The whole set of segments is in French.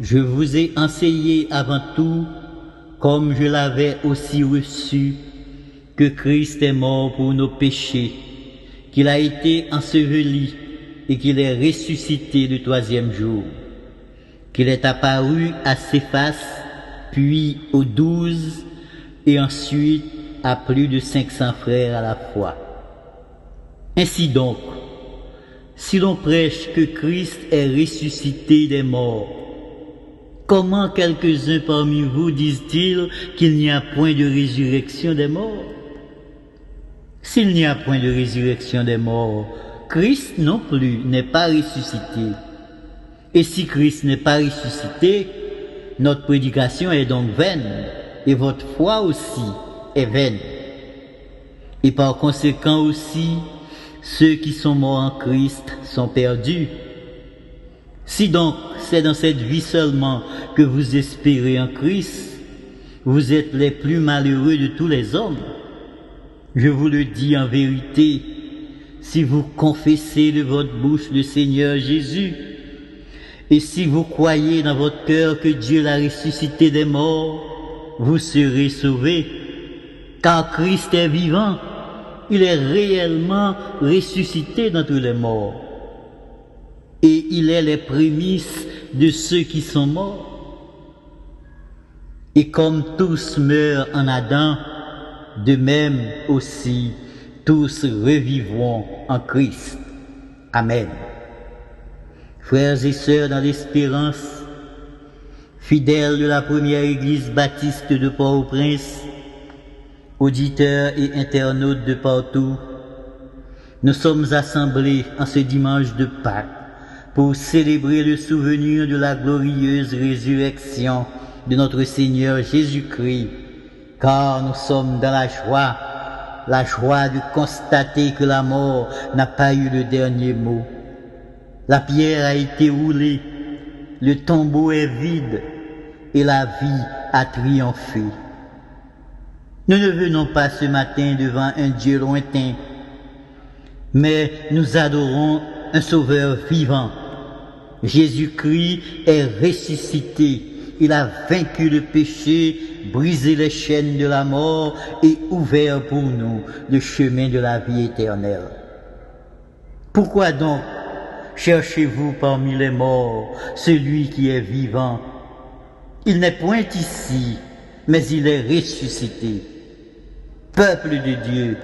Je vous ai enseigné avant tout, comme je l'avais aussi reçu, que Christ est mort pour nos péchés, qu'il a été enseveli et qu'il est ressuscité le troisième jour, qu'il est apparu à Céphas, puis aux 12 et ensuite à plus de 500 frères à la fois. Ainsi donc, si l'on prêche que Christ est ressuscité des morts, comment quelques-uns parmi vous disent-ils qu'il n'y a point de résurrection des morts? S'il n'y a point de résurrection des morts, Christ non plus n'est pas ressuscité. Et si Christ n'est pas ressuscité, notre prédication est donc vaine, et votre foi aussi est vaine. Et par conséquent aussi, ceux qui sont morts en Christ sont perdus. Si donc c'est dans cette vie seulement que vous espérez en Christ, vous êtes les plus malheureux de tous les hommes. Je vous le dis en vérité, si vous confessez de votre bouche le Seigneur Jésus, et si vous croyez dans votre cœur que Dieu l'a ressuscité des morts, vous serez sauvés. Car Christ est vivant, il est réellement ressuscité d'entre les morts. Et il est les prémices de ceux qui sont morts. Et comme tous meurent en Adam, de même aussi tous revivront en Christ. Amen. Frères et sœurs dans l'espérance, fidèles de la première église baptiste de Port-au-Prince, auditeurs et internautes de partout, nous sommes assemblés en ce dimanche de Pâques pour célébrer le souvenir de la glorieuse résurrection de notre Seigneur Jésus-Christ, car nous sommes dans la joie de constater que la mort n'a pas eu le dernier mot. La pierre a été roulée, le tombeau est vide et la vie a triomphé. Nous ne venons pas ce matin devant un Dieu lointain, mais nous adorons un Sauveur vivant. Jésus-Christ est ressuscité. Il a vaincu le péché, brisé les chaînes de la mort et ouvert pour nous le chemin de la vie éternelle. Pourquoi donc cherchez-vous parmi les morts celui qui est vivant? Il n'est point ici, mais il est ressuscité. Peuple de Dieu,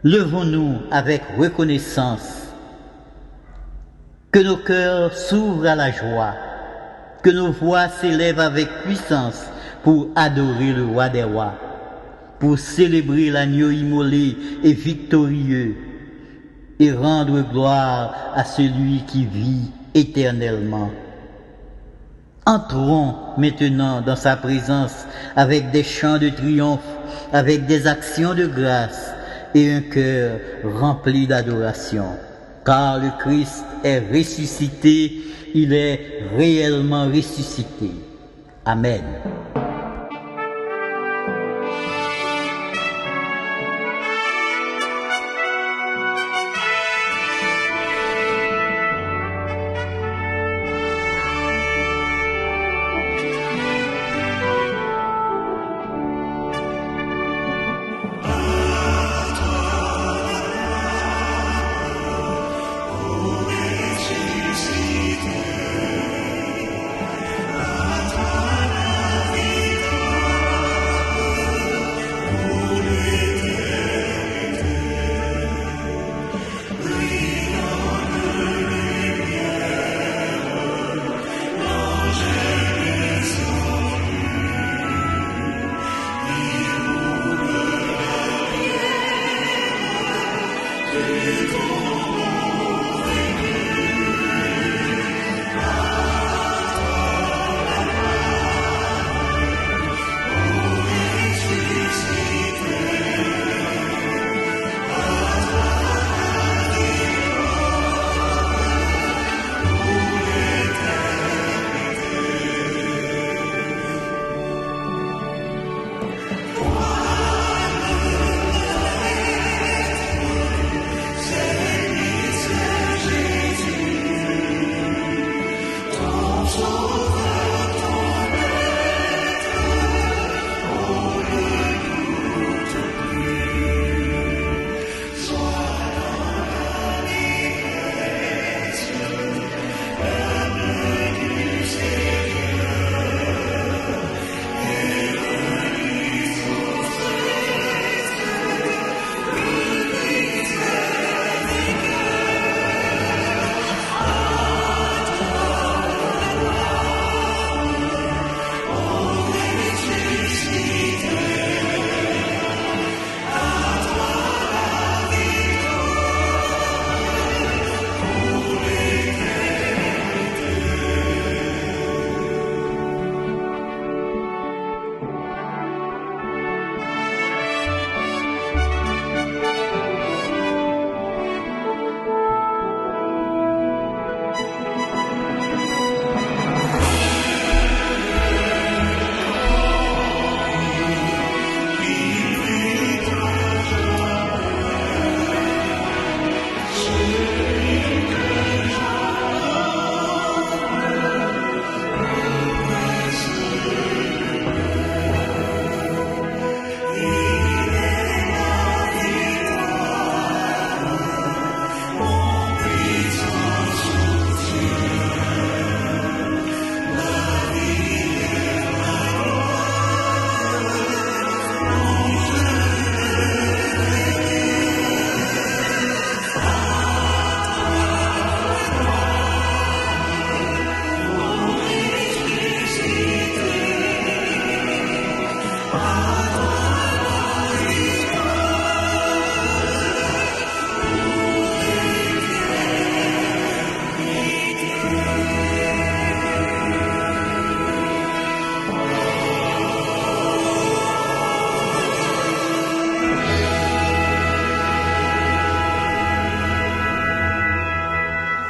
levons-nous avec reconnaissance. Que nos cœurs s'ouvrent à la joie, que nos voix s'élèvent avec puissance pour adorer le roi des rois, pour célébrer l'agneau immolé et victorieux, et rendre gloire à celui qui vit éternellement. Entrons maintenant dans sa présence avec des chants de triomphe, avec des actions de grâce et un cœur rempli d'adoration. Car le Christ est ressuscité, il est réellement ressuscité. Amen.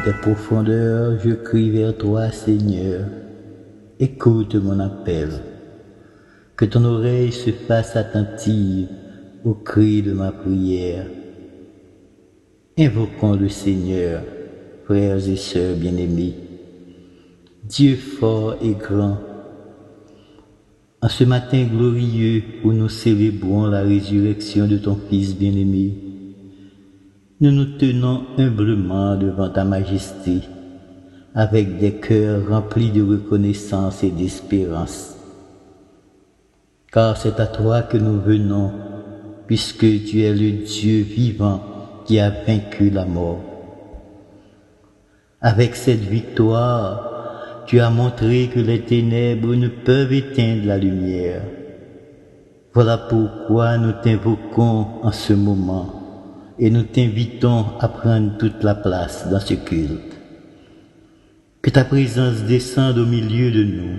Des profondeurs, je crie vers toi, Seigneur. Écoute mon appel. Que ton oreille se fasse attentive au cri de ma prière. Invoquons le Seigneur, frères et sœurs bien-aimés. Dieu fort et grand, en ce matin glorieux où nous célébrons la résurrection de ton Fils bien-aimé, nous nous tenons humblement devant ta majesté, avec des cœurs remplis de reconnaissance et d'espérance. Car c'est à toi que nous venons, puisque tu es le Dieu vivant qui a vaincu la mort. Avec cette victoire, tu as montré que les ténèbres ne peuvent éteindre la lumière. Voilà pourquoi nous t'invoquons en ce moment et nous t'invitons à prendre toute la place dans ce culte. Que ta présence descende au milieu de nous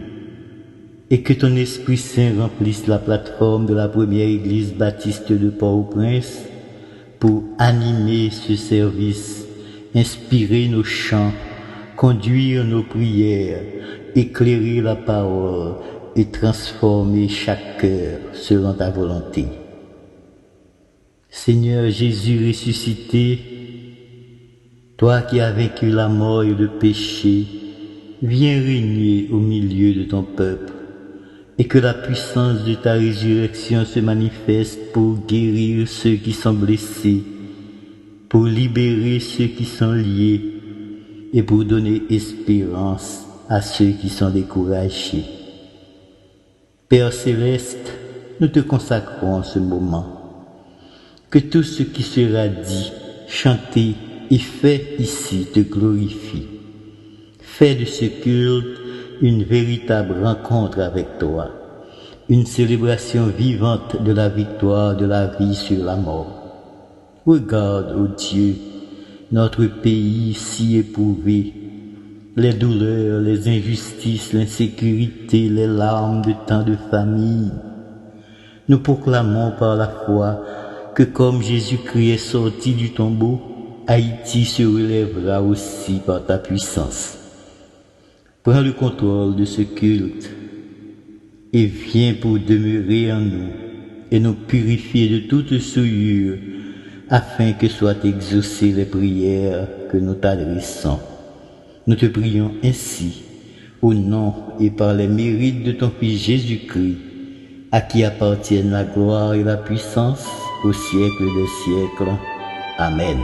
et que ton Esprit Saint remplisse la plateforme de la première église baptiste de Port-au-Prince pour animer ce service, inspirer nos chants, conduire nos prières, éclairer la parole et transformer chaque cœur selon ta volonté. Seigneur Jésus ressuscité, toi qui as vaincu la mort et le péché, viens régner au milieu de ton peuple et que la puissance de ta résurrection se manifeste pour guérir ceux qui sont blessés, pour libérer ceux qui sont liés et pour donner espérance à ceux qui sont découragés. Père céleste, nous te consacrons en ce moment. Que tout ce qui sera dit, chanté et fait ici te glorifie. Fais de ce culte une véritable rencontre avec toi, une célébration vivante de la victoire de la vie sur la mort. Regarde, ô Dieu, notre pays si éprouvé, les douleurs, les injustices, l'insécurité, les larmes de tant de familles. Nous proclamons par la foi que comme Jésus-Christ est sorti du tombeau, Haïti se relèvera aussi par ta puissance. Prends le contrôle de ce culte et viens pour demeurer en nous et nous purifier de toute souillure afin que soient exaucées les prières que nous t'adressons. Nous te prions ainsi, au nom et par les mérites de ton Fils Jésus-Christ, à qui appartiennent la gloire et la puissance au siècle des siècles. Amen.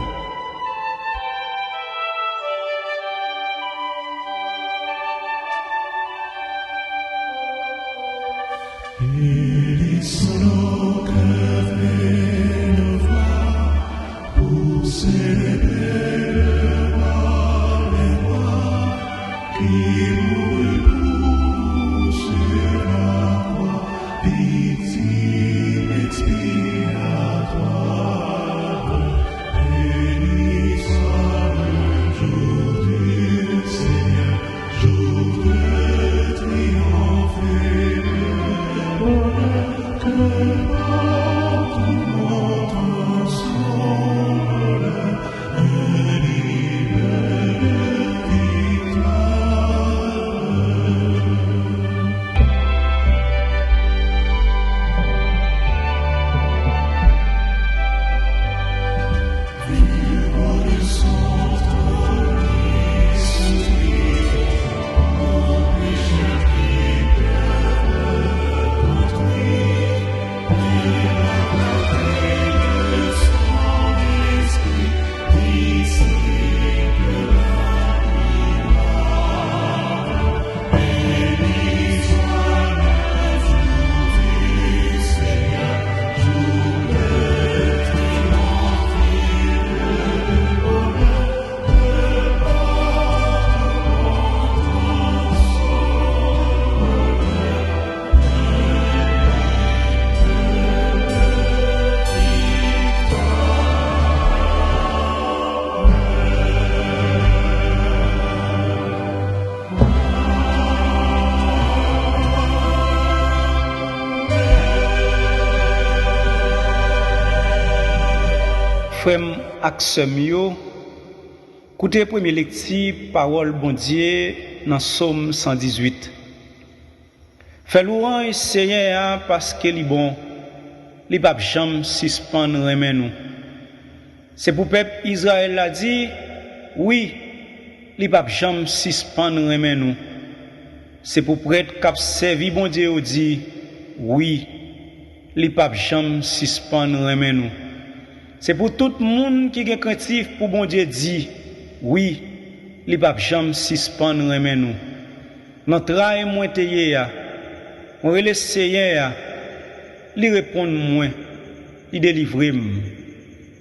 Il est solo que fait nos voix pour célébrer le roi des rois qui mourut sur la croix, victime expiatoire. Béni soit le jour du Seigneur, jour de triomphe et de bonheur, que partout montre son bonheur, un hymne de victoire. Vivre de son trône, il se vit, en pécheur qui perd contre lui, et la paix de son esprit, disciple admirable. Béni soit le jour du Seigneur, jour de triomphe et de bonheur, que porte contre son bonheur. Frères ak sœurs yo, Écoutez premier lecture parole bon Dieu dans Somme 118. Fais louange Seigneur parce qu'il est bon. Les papes jamais suspendre remet nous. C'est pour peuple Israël l'a dit, oui, les papes jamais suspendre remet nous. C'est pour prêtre qui servi bon Dieu dit, oui, les papes jamais suspendre remet nous. C'est pour tout le monde qui est craintif pour bon Dieu dit, oui, les papes jamais suspendre remet nous. Notre travail moins tayé on relève Seigneur, il répond moins, il délivre moi.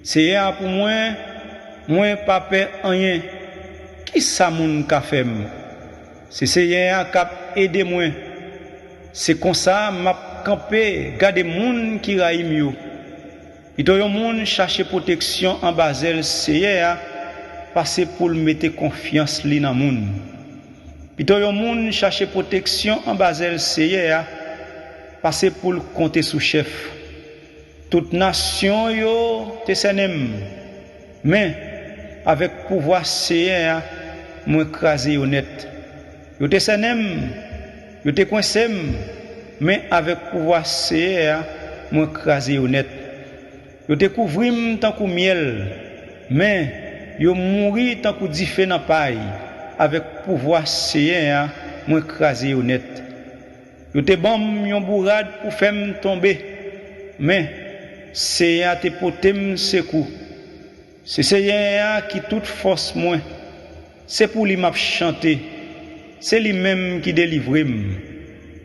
Seigneur pour moi pas peur rien. Qui ça moun ka fait? C'est Seigneur qui a aidé moi. C'est comme ça m'a campé, garder moun qui raïm yo. Il doit yon moun chercher protection en basel Seigneur passer pour mettre confiance li nan moun. Pito yon moun chercher protection en basel Seigneur passer pour compter sous chef. Toute nation yo te senem. Mais avec pouvoir Seigneur moi écraser honnête. Yo te senem, yo te coincem, mais avec pouvoir Seigneur moi écraser honnête. Yo te couvrim tant que miel, mais yo mouri tant que difé dans paille. Avec pouvoir Seigneur, moi écraser honnête. Yo te bam yon bourrade pour faire me tomber. Mais Seigneur te potem secours. C'est Seigneur qui toute force moi. C'est pour lui m'a chanter. C'est lui même qui délivre.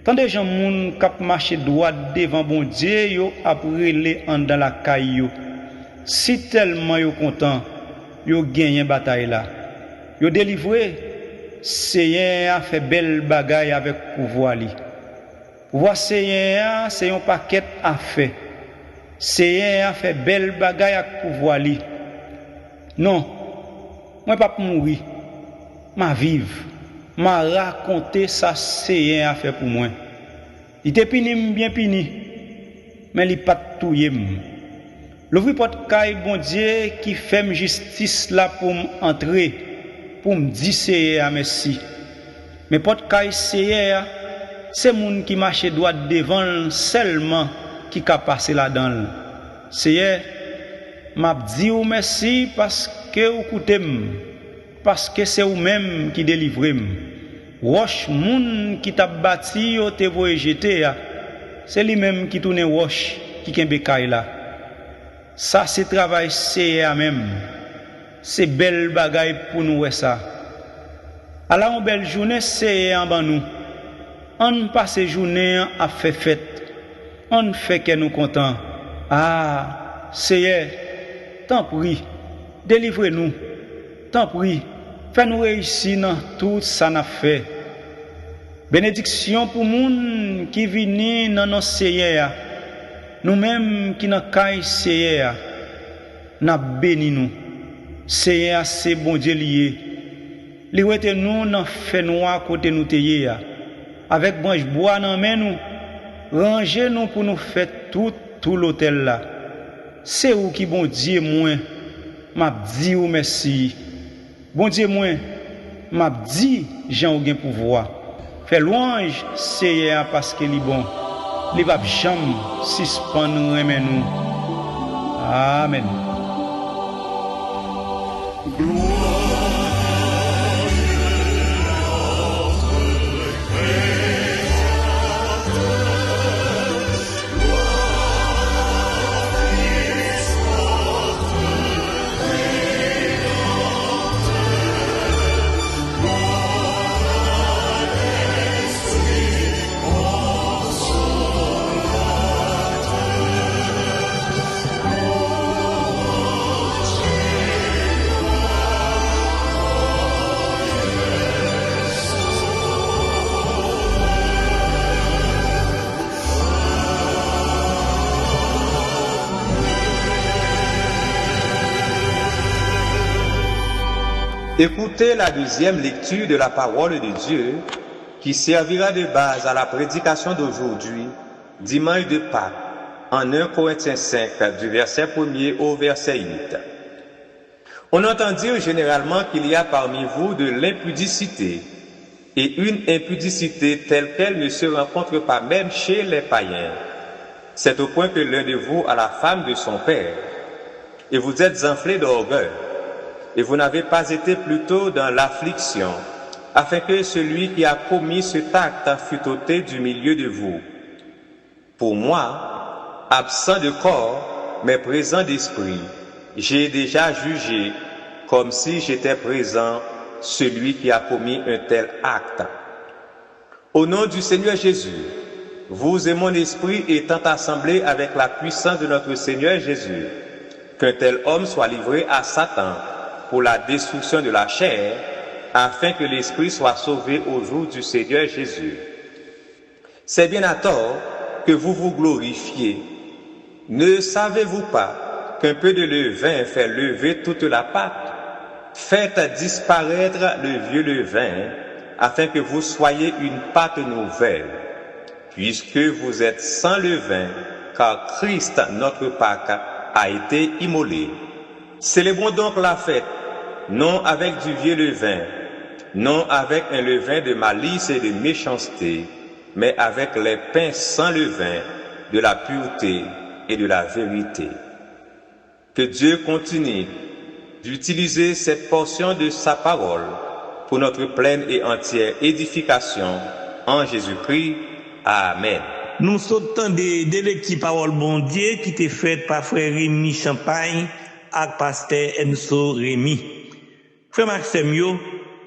Tant de gens moun k'ap marcher droit devant bon Dieu yo après les en dans la caille. Si tellement yo content, yo gagné bataille là. Yo délivré, Seigneur a fait belle bagaille avec pouvoir li. Pouvoir Seigneur, c'est un paquet à fait. Seigneur a fait belle bagaille avec pouvoir li. Non, moi pas mourir, ma vivre, m'a raconter ça Seigneur a fait pour moi. Il te pini bien pini, mais il pas touyer. L'ouvrir porte caille bon Dieu qui fait justice là pour m'entrer. Pour me dire Seigneur merci. Mais porte caille Seigneur, c'est moun qui marche droit devant seulement qui ka passer là-dedans. Seigneur, m'a dit ou merci parce que vous coûtez, parce que c'est vous même qui délivrez. Roche moun qui t'a bâti ou te voye jeter, c'est lui même qui tourne roche qui kembe caille là. Ça c'est travail Seigneur même. C'est belle bagaille pour nous ça. Alors une belle journée c'est en ban nous. On passe journée à faire fête. On fait que nous contents. Ah, Seigneur, t'en prie, délivrez-nous. T'en prie, fais-nous réussir dans tout ça n'a fait. Bénédiction pour moun qui viennent dans nos Seigneur. Nous-mêmes qui n'a caille Seigneur. N'a béni nous. Seigneur, c'est bon Dieu lié. Li wete nous nan fait noir côté nous teye avec branche bois nan main nous. Rangez nous pour nous faire tout l'hôtel là. C'est où qui bon Dieu moi m'a dit ou merci. Bon Dieu moi m'a dit Jean ou gen pouvoir. Fait louange Seigneur parce qu'il est bon. Li va jamais suspendre remet nous. Amen. Écoutez la deuxième lecture de la parole de Dieu qui servira de base à la prédication d'aujourd'hui, dimanche de Pâques, en 1 Corinthiens 5, du verset 1er au verset 8. On entend dire généralement qu'il y a parmi vous de l'impudicité, et une impudicité telle qu'elle ne se rencontre pas même chez les païens. C'est au point que l'un de vous a la femme de son père, et vous êtes enflés d'orgueil, et vous n'avez pas été plutôt dans l'affliction, afin que celui qui a commis cet acte fût ôté du milieu de vous. Pour moi, absent de corps, mais présent d'esprit, j'ai déjà jugé, comme si j'étais présent, celui qui a commis un tel acte. Au nom du Seigneur Jésus, vous et mon esprit étant assemblés avec la puissance de notre Seigneur Jésus, qu'un tel homme soit livré à Satan pour la destruction de la chair, afin que l'esprit soit sauvé au jour du Seigneur Jésus. C'est bien à tort que vous vous glorifiez. Ne savez-vous pas qu'un peu de levain fait lever toute la pâte? Faites disparaître le vieux levain, afin que vous soyez une pâte nouvelle, puisque vous êtes sans levain, car Christ, notre Pâque, a été immolé. Célébrons donc la fête, non avec du vieux levain, non avec un levain de malice et de méchanceté, mais avec les pains sans levain, de la pureté et de la vérité. Que Dieu continue d'utiliser cette portion de sa parole pour notre pleine et entière édification en Jésus-Christ. Amen. Nous sautons des lectures parole bon Dieu qui était faite par frère Rémi Champagne et pasteur Enzo Rémi. Frère Maxime,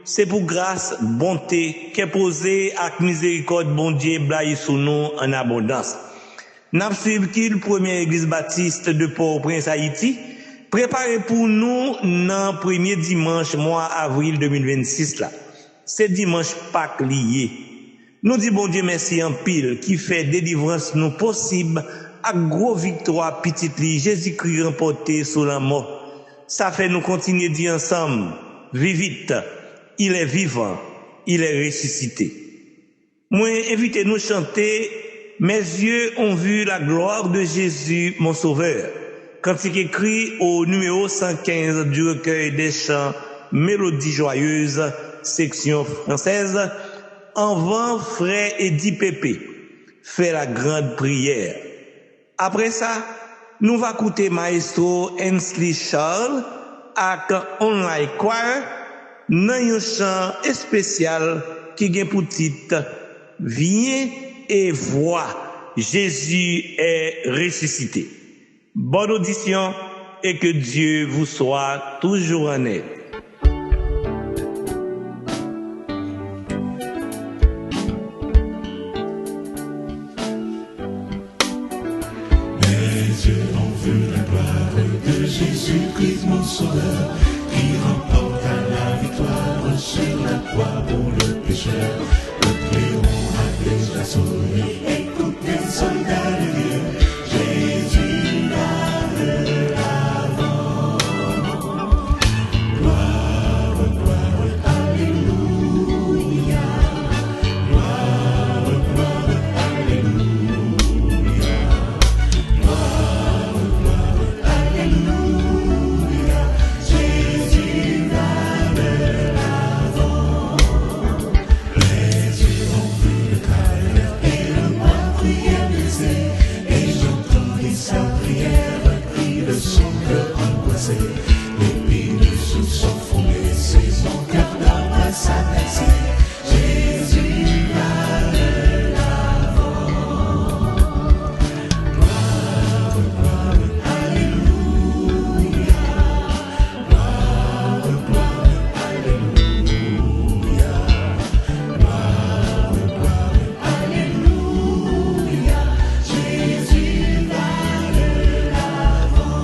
c'est pour grâce, bonté, qu'est posé avec miséricorde bon Dieu blaye sous nous en abondance. N'a suivi qu'il première église baptiste de Port-au-Prince Haïti, préparé pour nous dans premier dimanche mois avril 2026 là. C'est dimanche Pâques lié. Nous dit bon Dieu merci en pile qui fait délivrance nous possible à gros victoire petite li Jésus-Christ remporté sur la mort. Ça fait nous continuer dire ensemble, vite, il est vivant, il est ressuscité. Moi invitez nous chanter, mes yeux ont vu la gloire de Jésus mon sauveur. Cantique écrit au numéro 115 du recueil des chants Mélodie joyeuse, section française, en vent frère Eddie Pépé, fait la grande prière. Après ça, nous va écouter maestro Hensley Charles avec Online Choir dans un chant spécial qui vient pour titre Viens et vois, Jésus est ressuscité. Bonne audition et que Dieu vous soit toujours en aide. Mes yeux ont vu la gloire de Jésus-Christ mon sauveur, qui remporta la victoire sur la croix pour le pécheur. Le cléon a déjà sonné, écoutez soldats de Dieu, Jésus va de l'avant. Gloire, gloire, alléluia. Gloire, gloire, alléluia. Gloire, gloire, alléluia. Jésus va de l'avant. Les yeux ont vu le calvaire et le meurtrier blessé, et j'entendis sa prière, cri de son cœur angoissé. L'épine sous son front blessé, son cœur d'homme s'abaissé. Jésus va de l'avant. Gloire, gloire, alléluia. Gloire, gloire, alléluia. Gloire, gloire, alléluia. Jésus va de l'avant.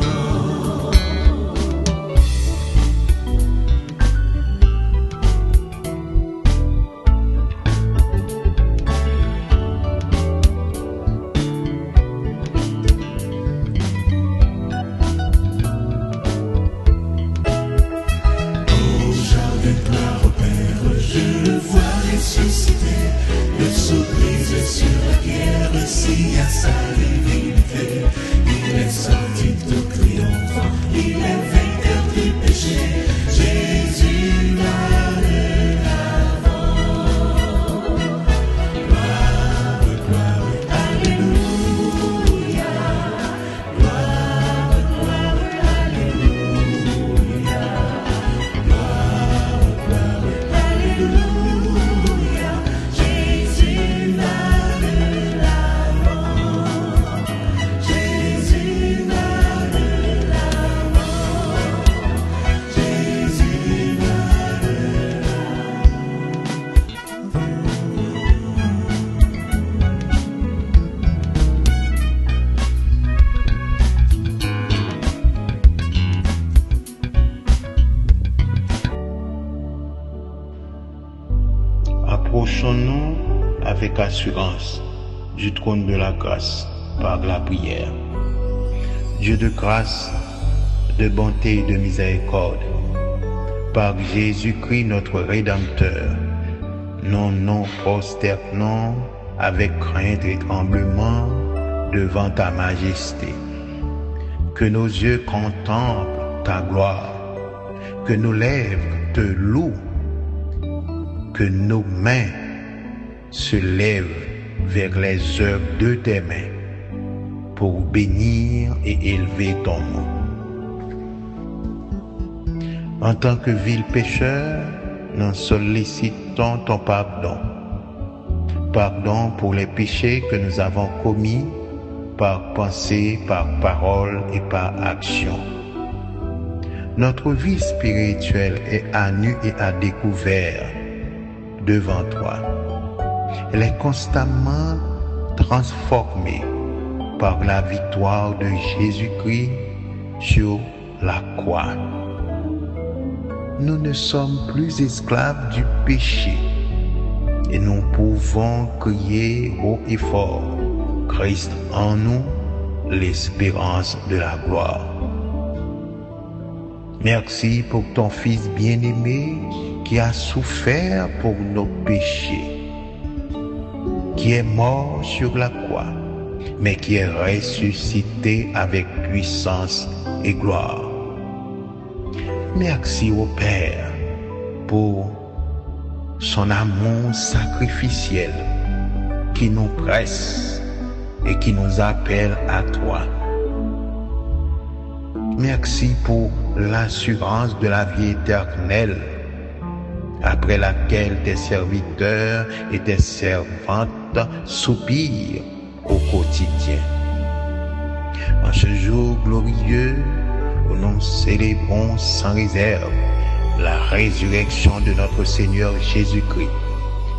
Au jardin de gloire au Père, je le vois ressuscité. Le sceau brisé sur la pierre, s'il y a sa divinité. Il est sorti tout triomphant, il est vainqueur du péché. approchons-nous avec assurance du trône de la grâce par la prière. Dieu de grâce, de bonté et de miséricorde, par Jésus-Christ notre Rédempteur, nous prosternons avec crainte et tremblement devant ta majesté. Que nos yeux contemplent ta gloire, que nos lèvres te louent, que nos mains se lèvent vers les œuvres de tes mains pour bénir et élever ton nom. En tant que vil pécheur, nous sollicitons ton pardon. Pardon pour les péchés que nous avons commis par pensée, par parole et par action. Notre vie spirituelle est à nu et à découvert devant toi. Elle est constamment transformée par la victoire de Jésus-Christ sur la croix. Nous ne sommes plus esclaves du péché et nous pouvons crier haut et fort, Christ en nous, l'espérance de la gloire. Merci pour ton Fils bien-aimé qui a souffert pour nos péchés, qui est mort sur la croix, mais qui est ressuscité avec puissance et gloire. Merci au Père pour son amour sacrificiel qui nous presse et qui nous appelle à toi. Merci pour l'assurance de la vie éternelle après laquelle tes serviteurs et tes servantes soupirent au quotidien. En ce jour glorieux où nous célébrons sans réserve la résurrection de notre Seigneur Jésus-Christ,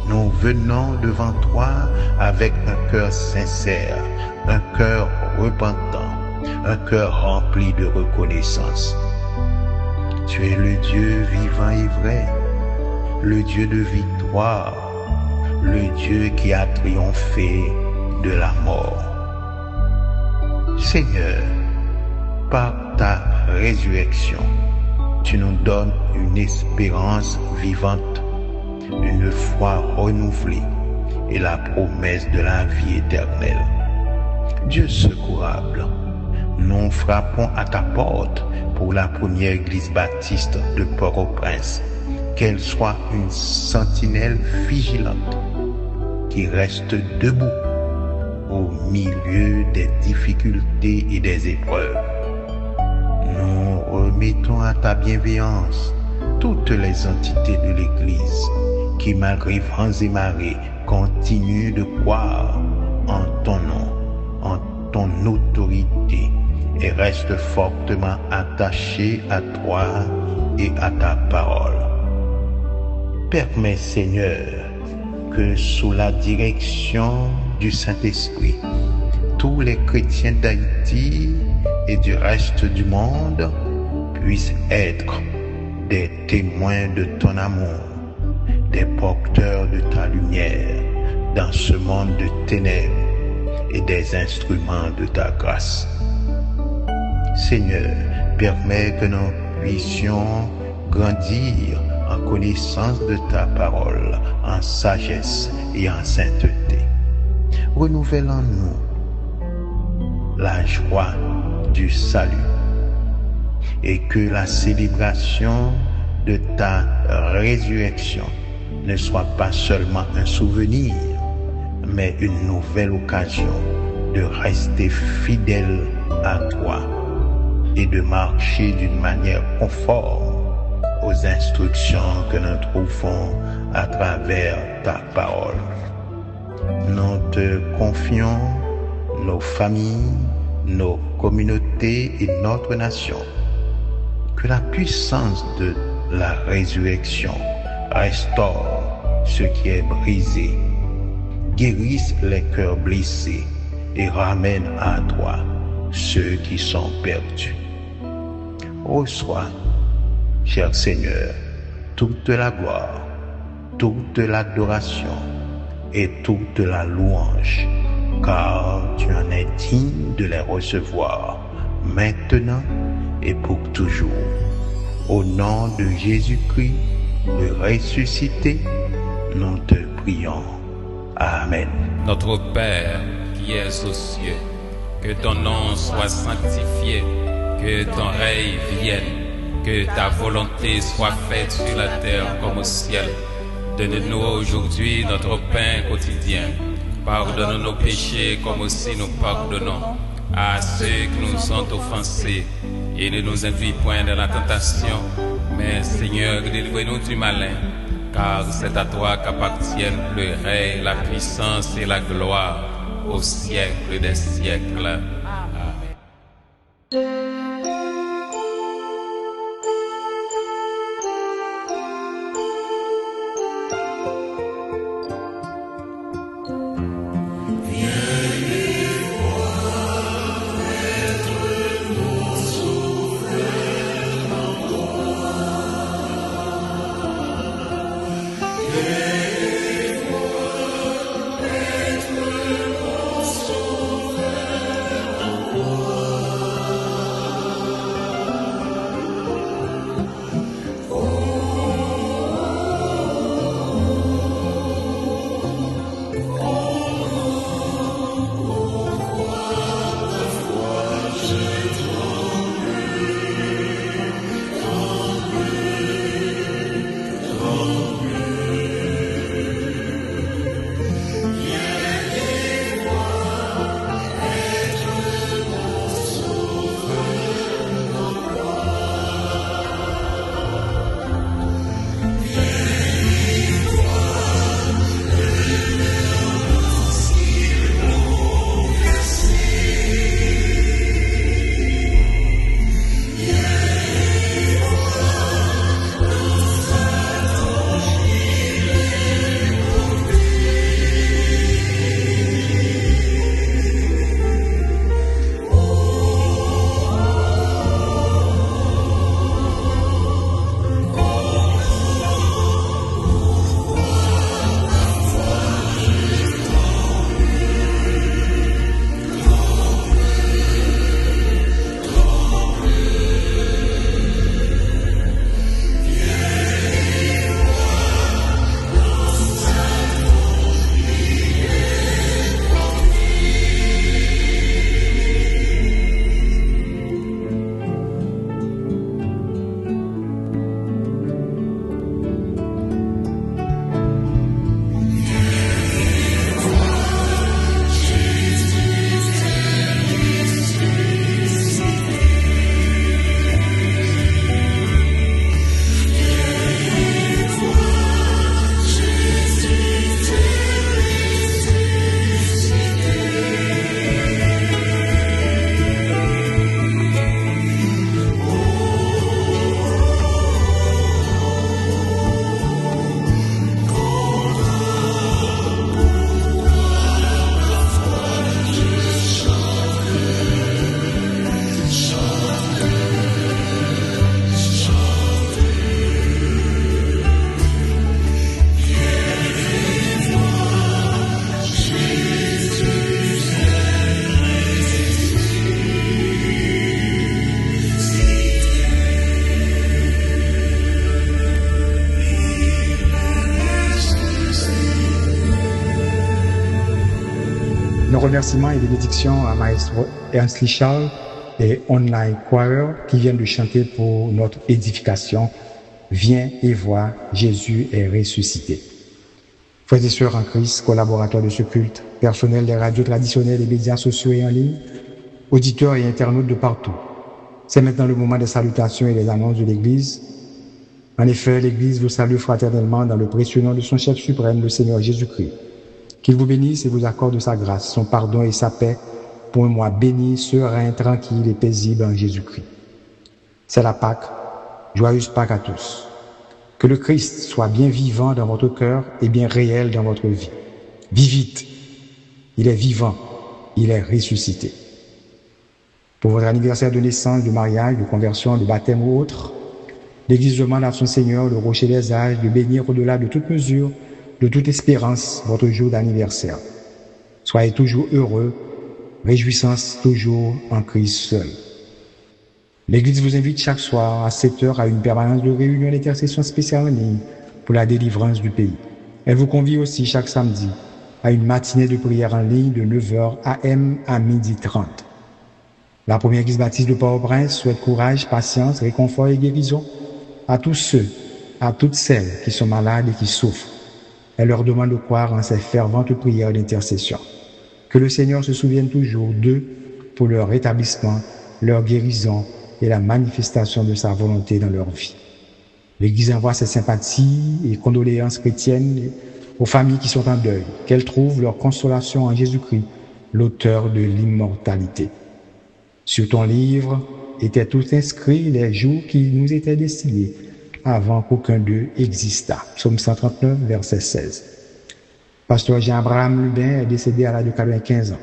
nous venons devant toi avec un cœur sincère, un cœur repentant, un cœur rempli de reconnaissance. Tu es le Dieu vivant et vrai, le Dieu de victoire, le Dieu qui a triomphé de la mort. Seigneur, par ta résurrection, tu nous donnes une espérance vivante, une foi renouvelée et la promesse de la vie éternelle. Dieu secourable, nous frappons à ta porte pour la première église baptiste de Port-au-Prince, qu'elle soit une sentinelle vigilante qui reste debout au milieu des difficultés et des épreuves. Nous remettons à ta bienveillance toutes les entités de l'Église qui, malgré vents et marées, continuent de croire en ton nom, en ton autorité et restent fortement attachées à toi et à ta parole. Permets, Seigneur, que sous la direction du Saint-Esprit, tous les chrétiens d'Haïti et du reste du monde puissent être des témoins de ton amour, des porteurs de ta lumière dans ce monde de ténèbres et des instruments de ta grâce. Seigneur, permets que nous puissions grandir en connaissance de ta parole, en sagesse et en sainteté. Renouvelle en nous la joie du salut et que la célébration de ta résurrection ne soit pas seulement un souvenir, mais une nouvelle occasion de rester fidèle à toi et de marcher d'une manière conforme aux instructions que nous trouvons à travers ta parole. Nous te confions nos familles, nos communautés et notre nation. Que la puissance de la résurrection restaure ce qui est brisé, guérisse les cœurs blessés et ramène à toi ceux qui sont perdus. Reçois, cher Seigneur, toute la gloire, toute l'adoration et toute la louange, car tu en es digne de les recevoir, maintenant et pour toujours. Au nom de Jésus-Christ, le ressuscité, nous te prions. Amen. Notre Père qui es aux cieux, que ton nom soit sanctifié, que ton règne vienne, que ta volonté soit faite sur la terre comme au ciel. Donne-nous aujourd'hui notre pain quotidien. Pardonne nos péchés comme aussi nous pardonnons à ceux qui nous ont offensés. Et ne nous induis point dans la tentation, mais Seigneur, délivre-nous du malin. Car c'est à toi qu'appartiennent le règne, la puissance et la gloire au siècle des siècles. Amen. Nos remerciements et bénédictions à Maestro Ernst Lichard et Online Choir qui viennent de chanter pour notre édification. Viens et vois, Jésus est ressuscité. Frères et sœurs en Christ, collaborateurs de ce culte, personnel des radios traditionnelles, des médias sociaux et en ligne, auditeurs et internautes de partout. C'est maintenant le moment des salutations et des annonces de l'Église. En effet, l'Église vous salue fraternellement dans le précieux nom de son chef suprême, le Seigneur Jésus-Christ. Qu'il vous bénisse et vous accorde sa grâce, son pardon et sa paix pour un mois béni, serein, tranquille et paisible en Jésus-Christ. C'est la Pâque. Joyeuse Pâque à tous. Que le Christ soit bien vivant dans votre cœur et bien réel dans votre vie. Vivite. Il est vivant. Il est ressuscité. Pour votre anniversaire de naissance, de mariage, de conversion, de baptême ou autre, L'Église demande à son Seigneur, le rocher des âges, de bénir au-delà de toute mesure, de toute espérance, votre jour d'anniversaire. Soyez toujours heureux, réjouissance toujours en Christ seul. L'Église vous invite chaque soir à 7 heures à une permanence de réunion d'intercession spéciale en ligne pour la délivrance du pays. Elle vous convie aussi chaque samedi à une matinée de prière en ligne de 9h AM à 12h30. La première Église baptiste de Port-au-Prince souhaite courage, patience, réconfort et guérison à tous ceux, à toutes celles qui sont malades et qui souffrent. Elle leur demande de croire en ces ferventes prières d'intercession. Que le Seigneur se souvienne toujours d'eux pour leur rétablissement, leur guérison et la manifestation de sa volonté dans leur vie. L'Église envoie ses sympathies et condoléances chrétiennes aux familles qui sont en deuil, qu'elles trouvent leur consolation en Jésus-Christ, l'auteur de l'immortalité. Sur ton livre étaient tous inscrits les jours qui nous étaient destinés avant qu'aucun d'eux existât. Psaume 139, verset 16. Pasteur Jean-Abraham Lubin est décédé à l'âge de 95 ans.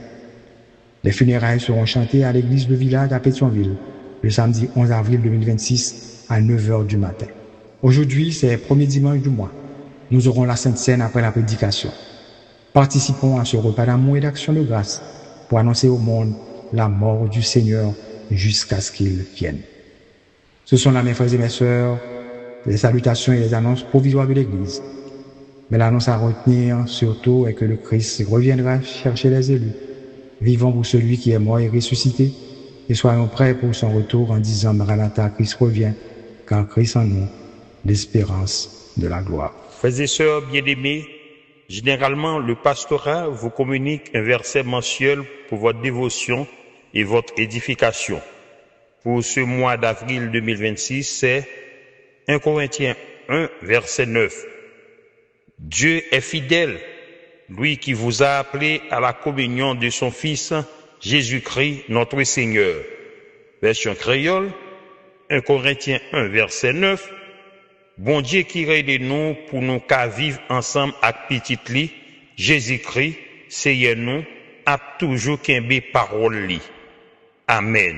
Les funérailles seront chantées à l'église de village à Pétionville le samedi 11 avril 2026 à 9h du matin. Aujourd'hui, c'est le premier dimanche du mois. Nous aurons la Sainte Seine après la prédication. Participons à ce repas d'amour et d'action de grâce pour annoncer au monde la mort du Seigneur jusqu'à ce qu'il vienne. Ce sont là, mes frères et mes sœurs, les salutations et les annonces provisoires de l'Église. Mais l'annonce à retenir surtout est que le Christ reviendra chercher les élus. Vivons pour celui qui est mort et ressuscité, et soyons prêts pour son retour en disant Maranatha, Christ revient, car Christ en nous, l'espérance de la gloire. Frères et sœurs bien-aimés, généralement le pastorat vous communique un verset mensuel pour votre dévotion et votre édification. Pour ce mois d'avril 2026, c'est 1 Corinthiens 1, verset 9. Dieu est fidèle, lui qui vous a appelé à la communion de son Fils, Jésus-Christ, notre Seigneur. Version créole, 1 Corinthiens 1, verset 9. Bon Dieu qui règle nous pour nous qu'à vivre ensemble avec petit li, Jésus-Christ, Seigneur nous, a toujours qu'aimer parole li. Amen.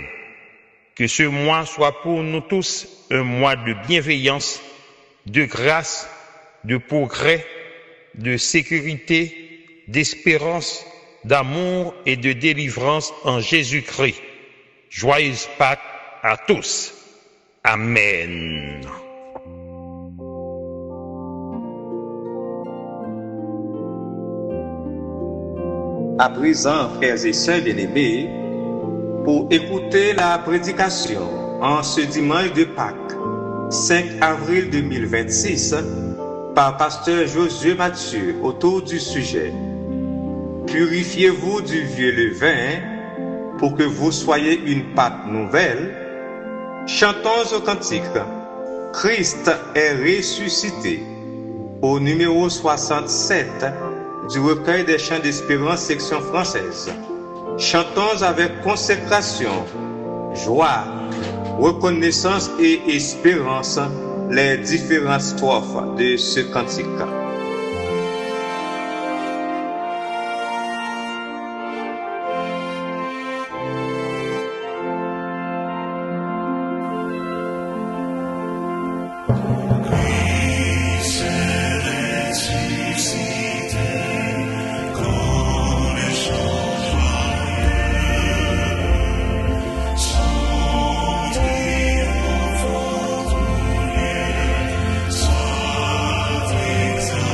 Que ce mois soit pour nous tous un mois de bienveillance, de grâce, de progrès, de sécurité, d'espérance, d'amour et de délivrance en Jésus-Christ. Joyeuse Pâques à tous. Amen. À présent, frères et sœurs bien-aimés, pour écouter la prédication en ce dimanche de Pâques, 5 avril 2026, par pasteur Josué Mathieu autour du sujet « Purifiez-vous du vieux levain pour que vous soyez une pâte nouvelle », chantons au cantique « Christ est ressuscité » au numéro 67 du recueil des chants d'espérance section française. Chantons avec consécration, joie, reconnaissance et espérance les différentes strophes de ce cantique. Exalted.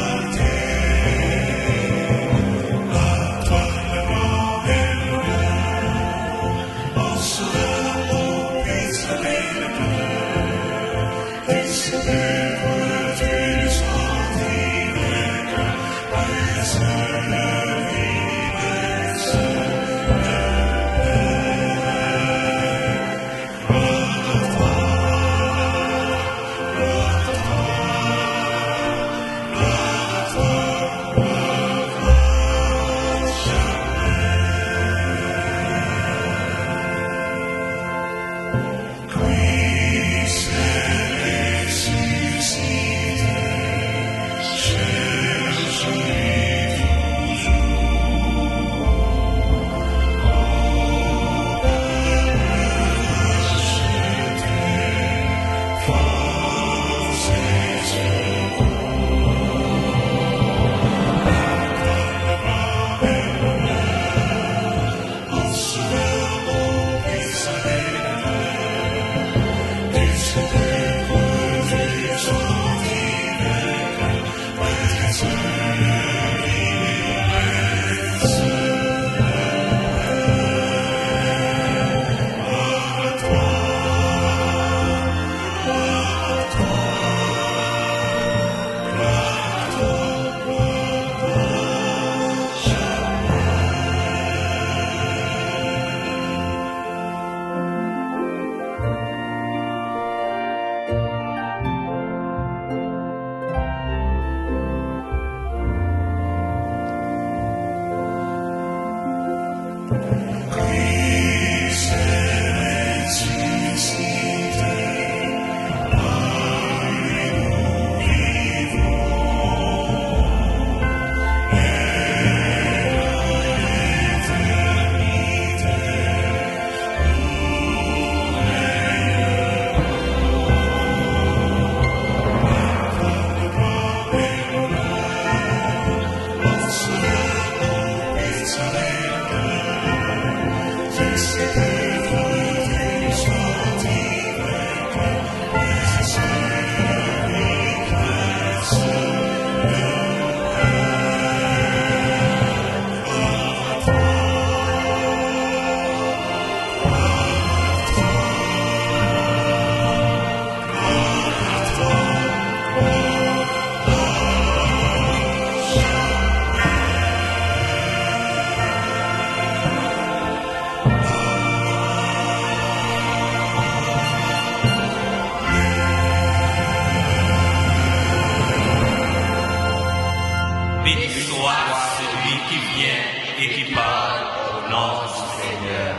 vient et qui parle au nom du Seigneur.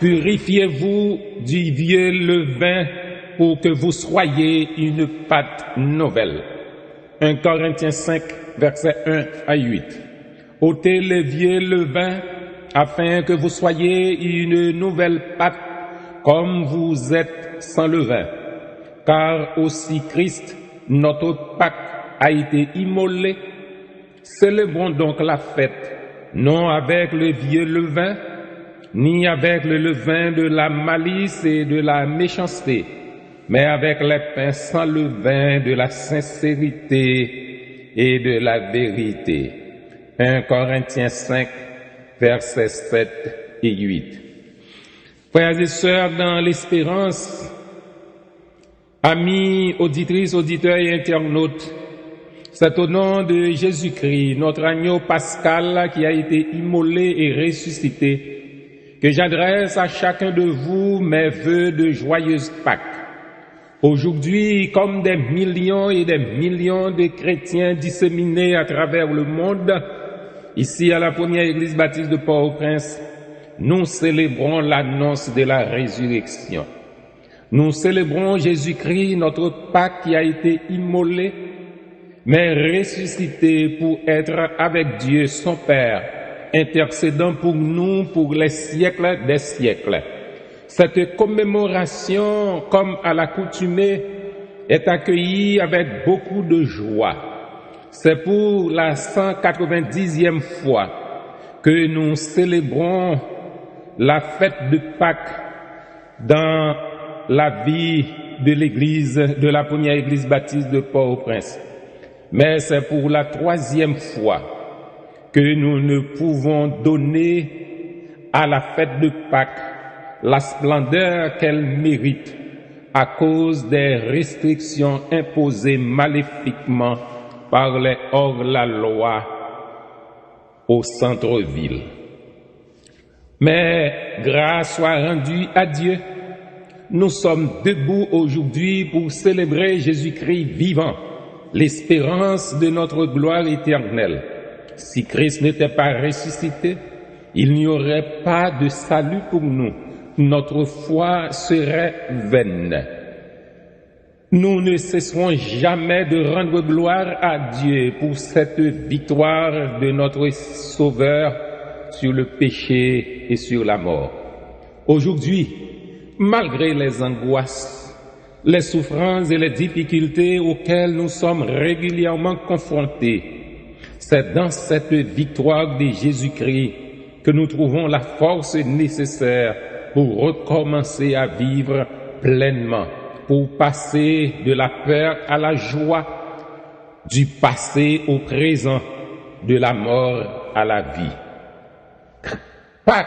Purifiez-vous du vieux levain pour que vous soyez une pâte nouvelle. 1 Corinthiens 5, versets 1 à 8. Ôtez le vieux levain afin que vous soyez une nouvelle pâte comme vous êtes sans levain. Car aussi Christ, notre Pâque, a été immolé. Célébrons donc la fête, non avec le vieux levain, ni avec le levain de la malice et de la méchanceté, mais avec les pains sans levain de la sincérité et de la vérité. 1 Corinthiens 5, versets 7 et 8. Frères et sœurs, dans l'espérance, amis, auditrices, auditeurs et internautes, c'est au nom de Jésus-Christ, notre agneau pascal qui a été immolé et ressuscité, que j'adresse à chacun de vous mes vœux de joyeuse Pâques. Aujourd'hui, comme des millions et des millions de chrétiens disséminés à travers le monde, ici à la première église baptiste de Port-au-Prince, nous célébrons l'annonce de la résurrection. Nous célébrons Jésus-Christ, notre Pâque qui a été immolé, mais ressuscité pour être avec Dieu, son Père, intercédant pour nous pour les siècles des siècles. Cette commémoration, comme à l'accoutumée, est accueillie avec beaucoup de joie. C'est pour la 190e fois que nous célébrons la fête de Pâques dans la vie de l'église, de la première église baptiste de Port-au-Prince. Mais c'est pour la 3e fois que nous ne pouvons donner à la fête de Pâques la splendeur qu'elle mérite à cause des restrictions imposées maléfiquement par les hors-la-loi au centre-ville. Mais grâce soit rendue à Dieu, nous sommes debout aujourd'hui pour célébrer Jésus-Christ vivant, l'espérance de notre gloire éternelle. Si Christ n'était pas ressuscité, il n'y aurait pas de salut pour nous. Notre foi serait vaine. Nous ne cesserons jamais de rendre gloire à Dieu pour cette victoire de notre Sauveur sur le péché et sur la mort. Aujourd'hui, malgré les angoisses, les souffrances et les difficultés auxquelles nous sommes régulièrement confrontés, c'est dans cette victoire de Jésus-Christ que nous trouvons la force nécessaire pour recommencer à vivre pleinement, pour passer de la peur à la joie, du passé au présent, de la mort à la vie. Pâques,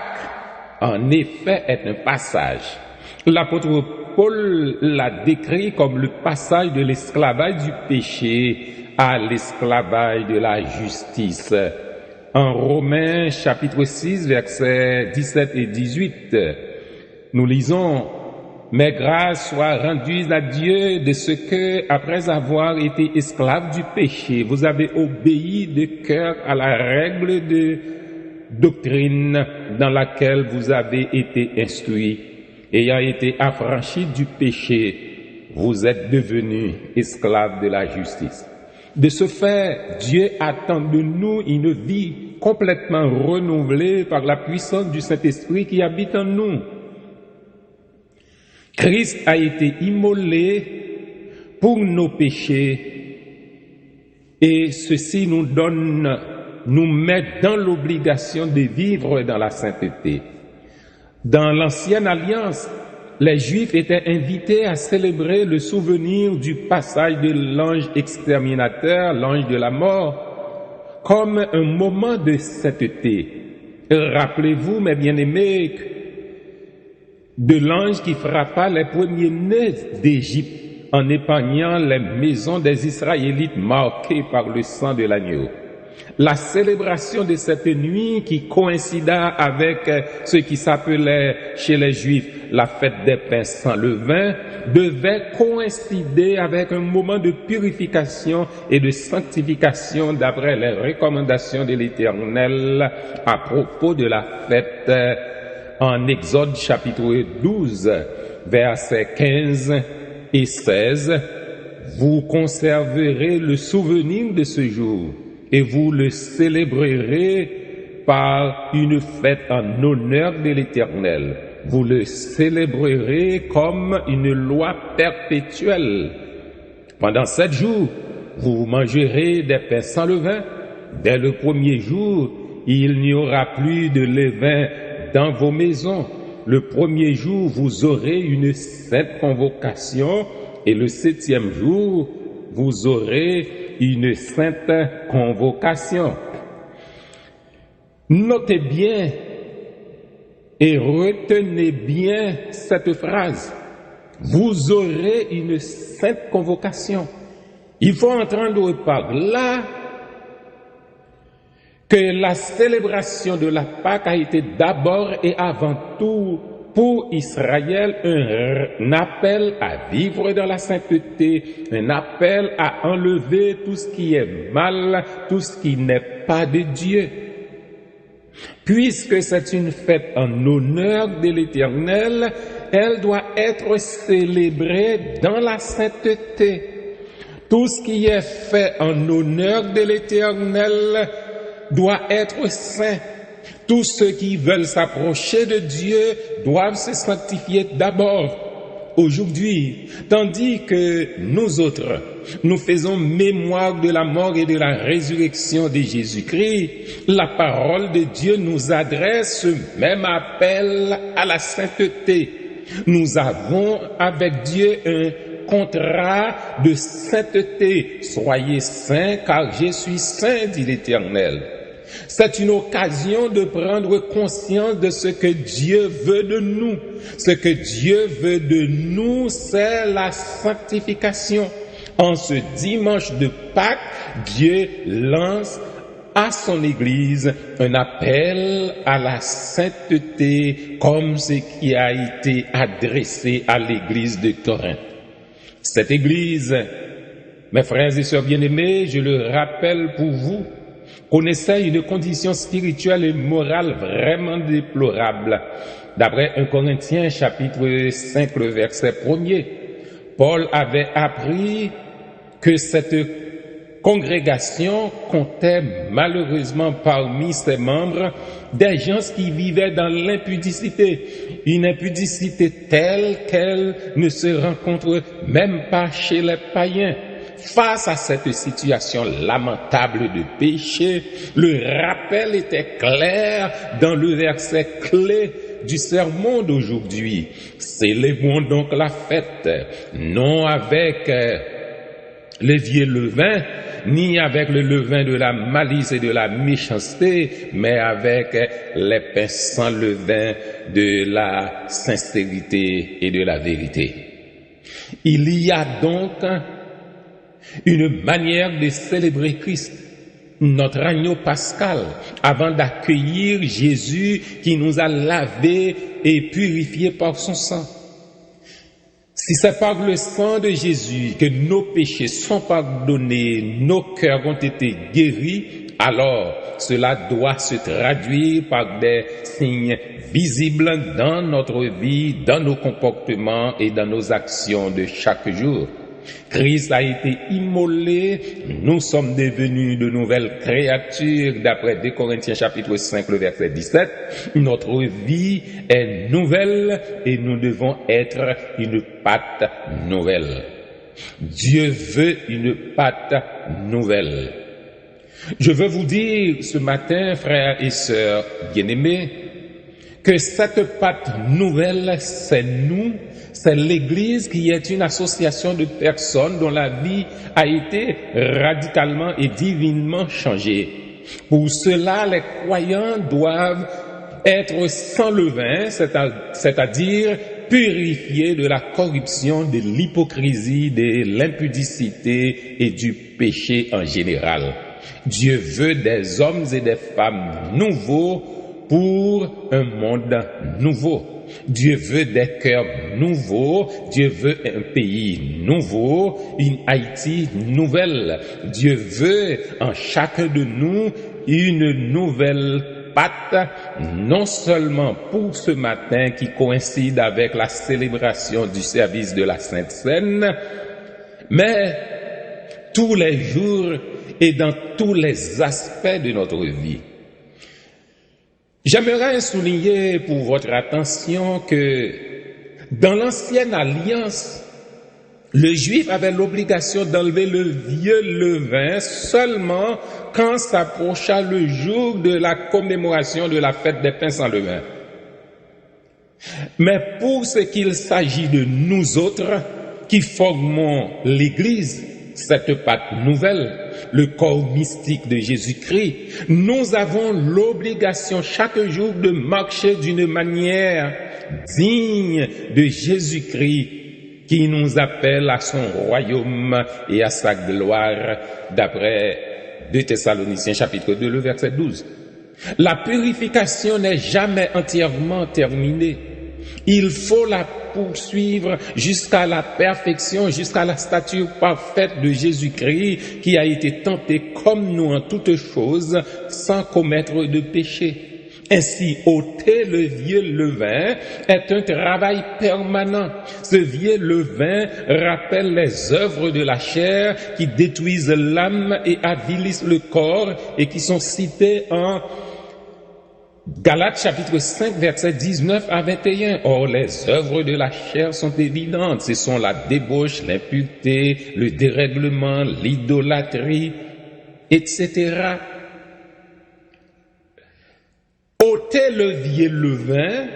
en effet, est un passage. L'apôtre Paul l'a décrit comme le passage de l'esclavage du péché à l'esclavage de la justice. En Romains chapitre 6, versets 17 et 18, nous lisons « Mais grâce soit rendue à Dieu de ce que, après avoir été esclaves du péché, vous avez obéi de cœur à la règle de doctrine dans laquelle vous avez été instruits. Ayant été affranchis du péché, vous êtes devenus esclaves de la justice. » De ce fait, Dieu attend de nous une vie complètement renouvelée par la puissance du Saint-Esprit qui habite en nous. Christ a été immolé pour nos péchés et ceci nous met dans l'obligation de vivre dans la sainteté. Dans l'ancienne alliance, les Juifs étaient invités à célébrer le souvenir du passage de l'ange exterminateur, l'ange de la mort, comme un moment de sainteté. Rappelez-vous, mes bien-aimés, de l'ange qui frappa les premiers-nés d'Égypte en épargnant les maisons des Israélites marquées par le sang de l'agneau. La célébration de cette nuit qui coïncida avec ce qui s'appelait chez les Juifs la fête des pains sans levain devait coïncider avec un moment de purification et de sanctification d'après les recommandations de l'Éternel à propos de la fête en Exode chapitre 12, versets 15 et 16. Vous conserverez le souvenir de ce jour et vous le célébrerez par une fête en honneur de l'Éternel. Vous le célébrerez comme une loi perpétuelle. Pendant 7 jours, vous mangerez des pains sans levain. Dès le premier jour, il n'y aura plus de levain dans vos maisons. Le premier jour, vous aurez une sainte convocation et le 7e jour, vous aurez une sainte convocation. Notez bien et retenez bien cette phrase. Vous aurez une sainte convocation. Il faut entendre par là que la célébration de la Pâque a été d'abord et avant tout pour Israël un appel à vivre dans la sainteté, un appel à enlever tout ce qui est mal, tout ce qui n'est pas de Dieu. Puisque c'est une fête en honneur de l'Éternel, elle doit être célébrée dans la sainteté. Tout ce qui est fait en honneur de l'Éternel doit être saint. Tous ceux qui veulent s'approcher de Dieu doivent se sanctifier d'abord. Aujourd'hui, tandis que nous autres, nous faisons mémoire de la mort et de la résurrection de Jésus-Christ, la parole de Dieu nous adresse ce même appel à la sainteté. Nous avons avec Dieu un contrat de sainteté. Soyez saints car je suis saint, dit l'Éternel. C'est une occasion de prendre conscience de ce que Dieu veut de nous. Ce que Dieu veut de nous, c'est la sanctification. En ce dimanche de Pâques, Dieu lance à son Église un appel à la sainteté comme ce qui a été adressé à l'Église de Corinthe. Cette Église, mes frères et sœurs bien-aimés, je le rappelle pour vous, connaissait une condition spirituelle et morale vraiment déplorable. D'après 1 Corinthiens chapitre 5, le verset 1er, Paul avait appris que cette congrégation comptait malheureusement parmi ses membres des gens qui vivaient dans l'impudicité, une impudicité telle qu'elle ne se rencontre même pas chez les païens. Face à cette situation lamentable de péché, le rappel était clair dans le verset clé du sermon d'aujourd'hui. Célébrons donc la fête, non avec le vieux levain, ni avec le levain de la malice et de la méchanceté, mais avec les pains sans levain de la sincérité et de la vérité. Il y a donc une manière de célébrer Christ, notre agneau pascal, avant d'accueillir Jésus qui nous a lavés et purifiés par son sang. Si c'est par le sang de Jésus que nos péchés sont pardonnés, nos cœurs ont été guéris, alors cela doit se traduire par des signes visibles dans notre vie, dans nos comportements et dans nos actions de chaque jour. Christ a été immolé, nous sommes devenus de nouvelles créatures d'après 2 Corinthiens chapitre 5 le verset 17. Notre vie est nouvelle et nous devons être une pâte nouvelle. Dieu veut une pâte nouvelle. Je veux vous dire ce matin, frères et sœurs bien-aimés, que cette pâte nouvelle, c'est nous. C'est l'Église qui est une association de personnes dont la vie a été radicalement et divinement changée. Pour cela, les croyants doivent être sans levain, c'est-à-dire purifiés de la corruption, de l'hypocrisie, de l'impudicité et du péché en général. Dieu veut des hommes et des femmes nouveaux pour un monde nouveau. Dieu veut des cœurs nouveaux, Dieu veut un pays nouveau, une Haïti nouvelle. Dieu veut en chacun de nous une nouvelle patte, non seulement pour ce matin qui coïncide avec la célébration du service de la Sainte Seine, mais tous les jours et dans tous les aspects de notre vie. J'aimerais souligner pour votre attention que dans l'ancienne alliance, le juif avait l'obligation d'enlever le vieux levain seulement quand s'approcha le jour de la commémoration de la fête des pains sans levain. Mais pour ce qu'il s'agit de nous autres qui formons l'Église, cette Pâque nouvelle, le corps mystique de Jésus-Christ, nous avons l'obligation chaque jour de marcher d'une manière digne de Jésus-Christ qui nous appelle à son royaume et à sa gloire, d'après 2 Thessaloniciens chapitre 2, le verset 12. La purification n'est jamais entièrement terminée. Il faut la poursuivre jusqu'à la perfection, jusqu'à la stature parfaite de Jésus-Christ qui a été tenté comme nous en toutes choses sans commettre de péché. Ainsi, ôter le vieux levain est un travail permanent. Ce vieux levain rappelle les œuvres de la chair qui détruisent l'âme et avilissent le corps et qui sont citées en Galates chapitre 5 versets 19 à 21. Or, les œuvres de la chair sont évidentes. Ce sont la débauche, l'impureté, le dérèglement, l'idolâtrie, etc. Ôter le vieux levain,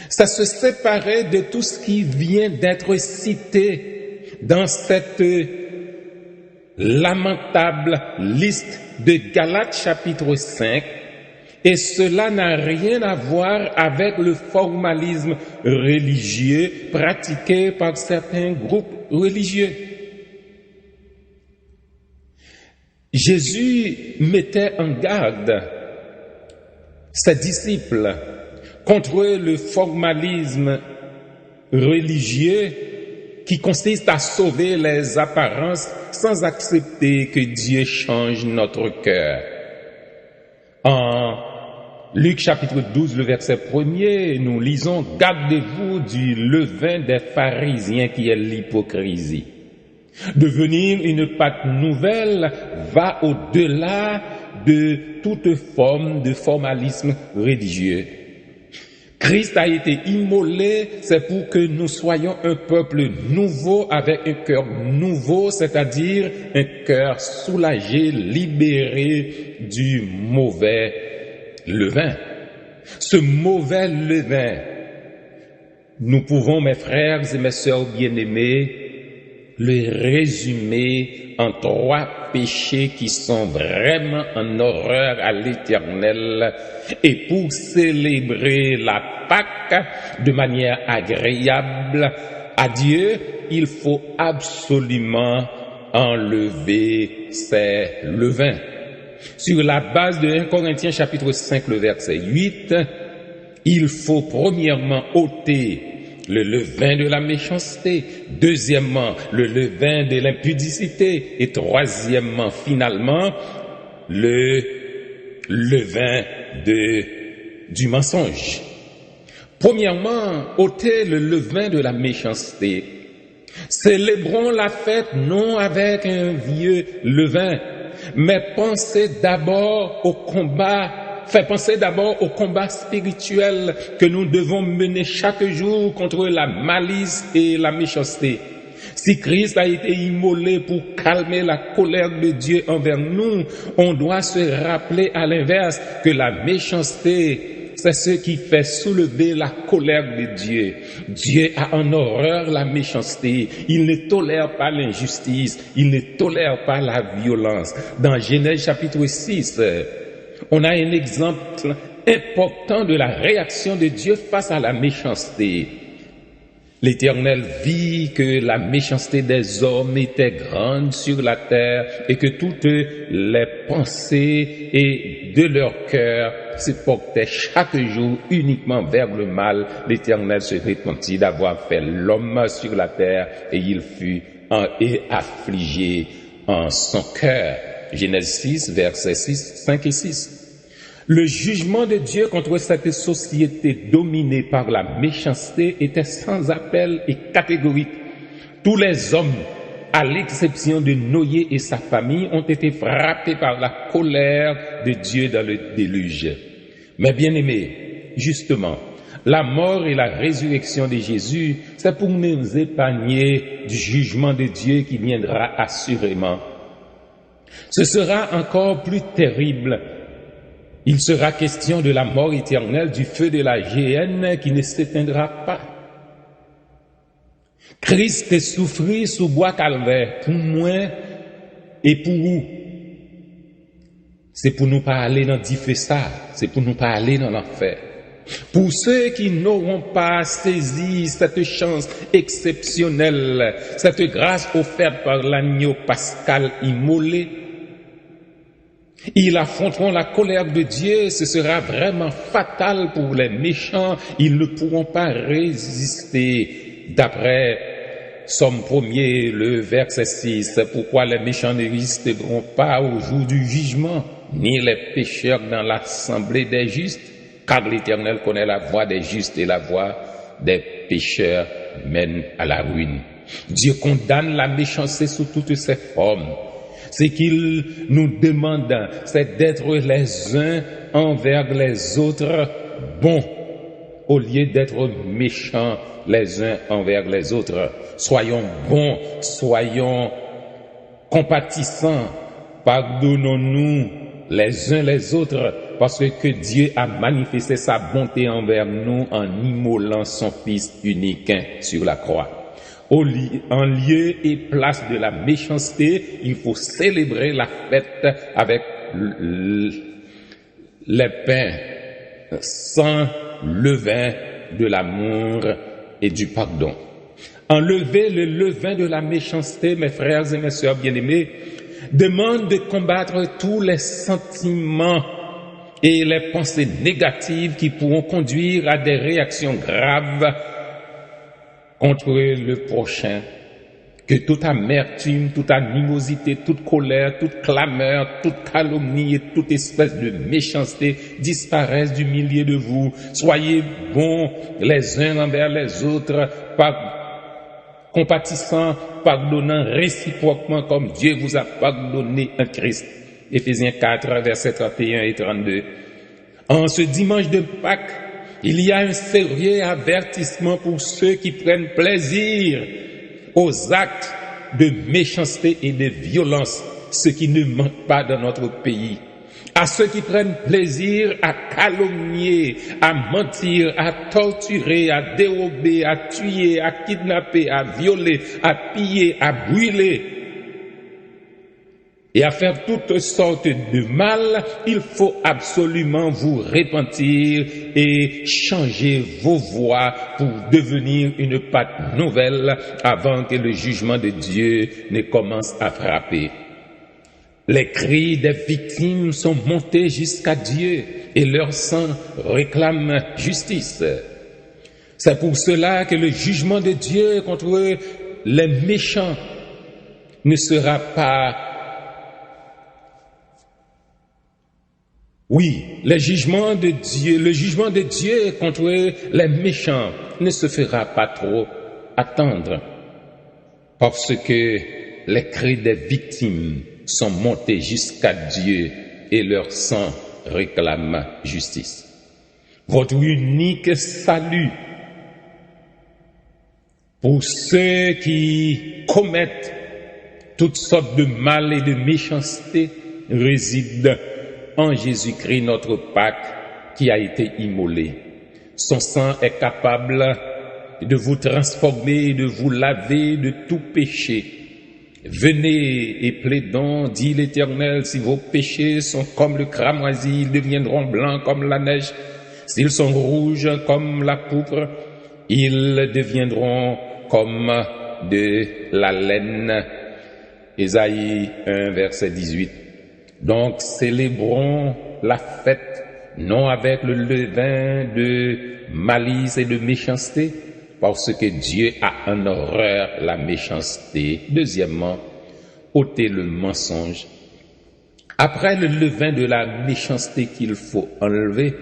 ça se séparer de tout ce qui vient d'être cité dans cette lamentable liste de Galates chapitre 5. Et cela n'a rien à voir avec le formalisme religieux pratiqué par certains groupes religieux. Jésus mettait en garde ses disciples contre le formalisme religieux qui consiste à sauver les apparences sans accepter que Dieu change notre cœur. En Luc chapitre 12, le verset 1er, nous lisons « Gardez-vous du levain des pharisiens qui est l'hypocrisie ». Devenir une Pâque nouvelle va au-delà de toute forme de formalisme religieux. Christ a été immolé, c'est pour que nous soyons un peuple nouveau avec un cœur nouveau, c'est-à-dire un cœur soulagé, libéré du mauvais levain. Ce mauvais levain, nous pouvons, mes frères et mes sœurs bien-aimés, le résumer en 3 péchés qui sont vraiment en horreur à l'Éternel. Et pour célébrer la Pâque de manière agréable à Dieu, il faut absolument enlever ces levains. Sur la base de 1 Corinthiens chapitre 5, le verset 8, il faut premièrement ôter le levain de la méchanceté, deuxièmement, le levain de l'impudicité, et troisièmement, finalement, le levain du mensonge. Premièrement, ôter le levain de la méchanceté. Célébrons la fête non avec un vieux levain, mais pensez d'abord au combat. Fait penser d'abord au combat spirituel que nous devons mener chaque jour contre la malice et la méchanceté. Si Christ a été immolé pour calmer la colère de Dieu envers nous, on doit se rappeler à l'inverse que la méchanceté, c'est ce qui fait soulever la colère de Dieu. Dieu a en horreur la méchanceté. Il ne tolère pas l'injustice. Il ne tolère pas la violence. Dans Genèse chapitre 6, on a un exemple important de la réaction de Dieu face à la méchanceté. L'Éternel vit que la méchanceté des hommes était grande sur la terre et que toutes les pensées et de leur cœur se portaient chaque jour uniquement vers le mal. L'Éternel se repentit d'avoir fait l'homme sur la terre et il fut affligé en son cœur. Genèse 6, versets 5 et 6. Le jugement de Dieu contre cette société dominée par la méchanceté était sans appel et catégorique. Tous les hommes, à l'exception de Noé et sa famille, ont été frappés par la colère de Dieu dans le déluge. Mais bien-aimés, justement, la mort et la résurrection de Jésus, c'est pour nous épargner du jugement de Dieu qui viendra assurément. Ce sera encore plus terrible. Il sera question de la mort éternelle, du feu de la géhenne qui ne s'éteindra pas. Christ est souffri sous bois calvaire pour moi et pour vous. C'est pour nous pas aller dans ça, c'est pour nous pas aller dans l'enfer. Pour ceux qui n'auront pas saisi cette chance exceptionnelle, cette grâce offerte par l'agneau pascal immolé, ils affronteront la colère de Dieu, ce sera vraiment fatal pour les méchants, ils ne pourront pas résister. D'après Somme 1er, le verset 6, c'est pourquoi les méchants ne résisteront pas au jour du jugement, ni les pécheurs dans l'assemblée des justes, car l'Éternel connaît la voie des justes et la voie des pécheurs mène à la ruine. Dieu condamne la méchanceté sous toutes ses formes. Ce qu'il nous demande, c'est d'être les uns envers les autres bons, au lieu d'être méchants les uns envers les autres. Soyons bons, soyons compatissants, pardonnons-nous les uns les autres, parce que Dieu a manifesté sa bonté envers nous en immolant son Fils unique sur la croix. En lieu et place de la méchanceté, il faut célébrer la fête avec les pains sans levain de l'amour et du pardon. Enlever le levain de la méchanceté, mes frères et mes sœurs bien-aimés, demande de combattre tous les sentiments et les pensées négatives qui pourront conduire à des réactions graves contre le prochain, que toute amertume, toute animosité, toute colère, toute clameur, toute calomnie et toute espèce de méchanceté disparaissent du milieu de vous. Soyez bons les uns envers les autres, compatissants, pardonnant réciproquement comme Dieu vous a pardonné en Christ. Éphésiens 4, versets 31 et 32. En ce dimanche de Pâques, il y a un sérieux avertissement pour ceux qui prennent plaisir aux actes de méchanceté et de violence, ce qui ne manque pas dans notre pays. À ceux qui prennent plaisir à calomnier, à mentir, à torturer, à dérober, à tuer, à kidnapper, à violer, à piller, à brûler et à faire toutes sortes de mal, il faut absolument vous repentir et changer vos voies pour devenir une pâte nouvelle avant que le jugement de Dieu ne commence à frapper. Les cris des victimes sont montés jusqu'à Dieu et leur sang réclame justice. C'est pour cela que le jugement de Dieu contre les méchants ne sera pas... Oui, le jugement de Dieu contre les méchants ne se fera pas trop attendre, parce que les cris des victimes sont montés jusqu'à Dieu et leur sang réclame justice. Votre unique salut pour ceux qui commettent toutes sortes de mal et de méchanceté réside en Jésus-Christ, notre Pâque, qui a été immolé. Son sang est capable de vous transformer, de vous laver de tout péché. Venez et plaidons, dit l'Éternel, si vos péchés sont comme le cramoisi, ils deviendront blancs comme la neige. S'ils sont rouges comme la pourpre, Ils deviendront comme de la laine. Ésaïe 1, verset 18. Donc, célébrons la fête, non avec le levain de malice et de méchanceté, parce que Dieu a en horreur la méchanceté. Deuxièmement, ôtez le mensonge. Après le levain de la méchanceté qu'il faut enlever,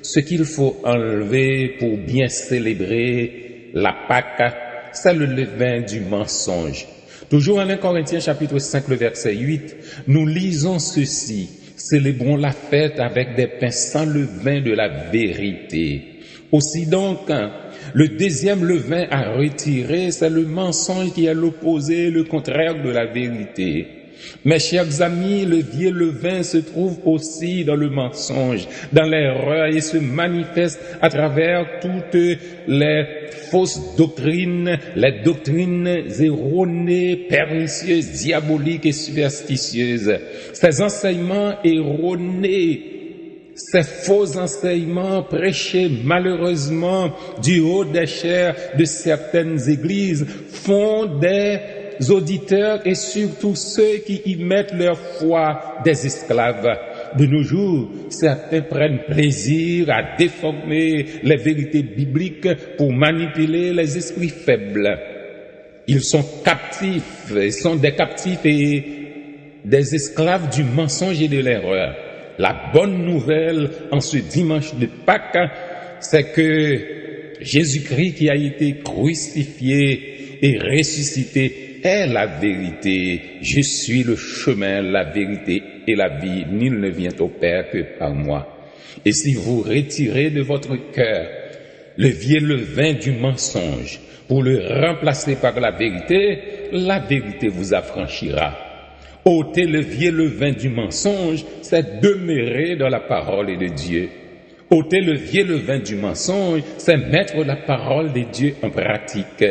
ce qu'il faut enlever pour bien célébrer la Pâque, c'est le levain du mensonge. Toujours en 1 Corinthiens chapitre 5, le verset 8, nous lisons ceci: célébrons la fête avec des pains sans levain de la vérité. Aussi donc, le deuxième levain à retirer, c'est le mensonge qui est l'opposé, le contraire de la vérité. Mes chers amis, le vieux levain se trouve aussi dans le mensonge, dans l'erreur, et se manifeste à travers toutes les fausses doctrines, les doctrines erronées, pernicieuses, diaboliques et superstitieuses. Ces enseignements erronés, ces faux enseignements prêchés malheureusement du haut des chairs de certaines églises font des auditeurs et surtout ceux qui y mettent leur foi des esclaves. De nos jours, certains prennent plaisir à déformer les vérités bibliques pour manipuler les esprits faibles. Ils sont captifs, ils sont des captifs et des esclaves du mensonge et de l'erreur. La bonne nouvelle en ce dimanche de Pâques, c'est que Jésus-Christ qui a été crucifié et ressuscité est la vérité. Je suis le chemin, la vérité et la vie. Nul ne vient au Père que par moi. Et si vous retirez de votre cœur le vieux levain du mensonge pour le remplacer par la vérité vous affranchira. Ôter le vieux levain du mensonge, c'est demeurer dans la parole de Dieu. Ôter le vieux levain du mensonge, c'est mettre la parole de Dieu en pratique.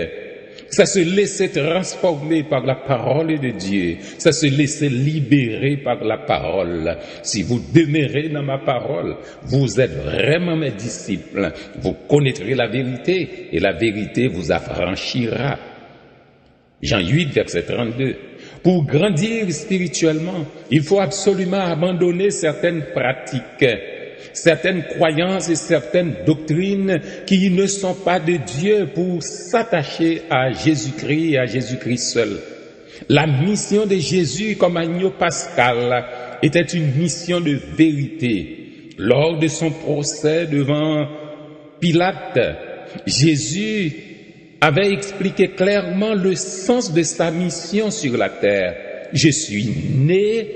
C'est se laisser transformer par la parole de Dieu. C'est se laisser libérer par la parole. Si vous demeurez dans ma parole, vous êtes vraiment mes disciples. Vous connaîtrez la vérité et la vérité vous affranchira. Jean 8, verset 32. Pour grandir spirituellement, il faut absolument abandonner certaines pratiques, certaines croyances et certaines doctrines qui ne sont pas de Dieu pour s'attacher à Jésus-Christ et à Jésus-Christ seul. La mission de Jésus comme agneau pascal était une mission de vérité. Lors de son procès devant Pilate, Jésus avait expliqué clairement le sens de sa mission sur la terre. Je suis né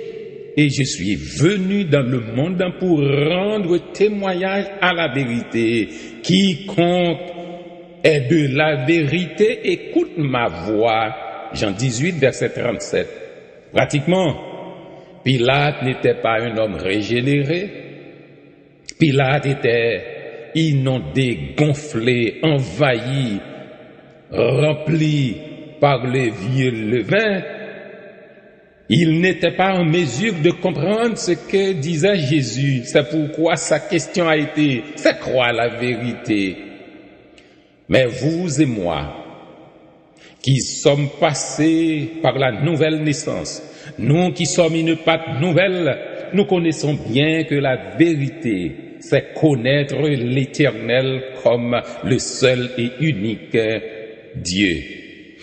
et je suis venu dans le monde pour rendre témoignage à la vérité. Quiconque est de la vérité écoute ma voix. Jean 18, verset 37. Pratiquement, Pilate n'était pas un homme régénéré. Pilate était inondé, gonflé, envahi, rempli par le vieux levain. Il n'était pas en mesure de comprendre ce que disait Jésus. C'est pourquoi sa question a été: c'est quoi la vérité? Mais vous et moi, qui sommes passés par la nouvelle naissance, nous qui sommes une Pâque nouvelle, nous connaissons bien que la vérité, c'est connaître l'Éternel comme le seul et unique Dieu.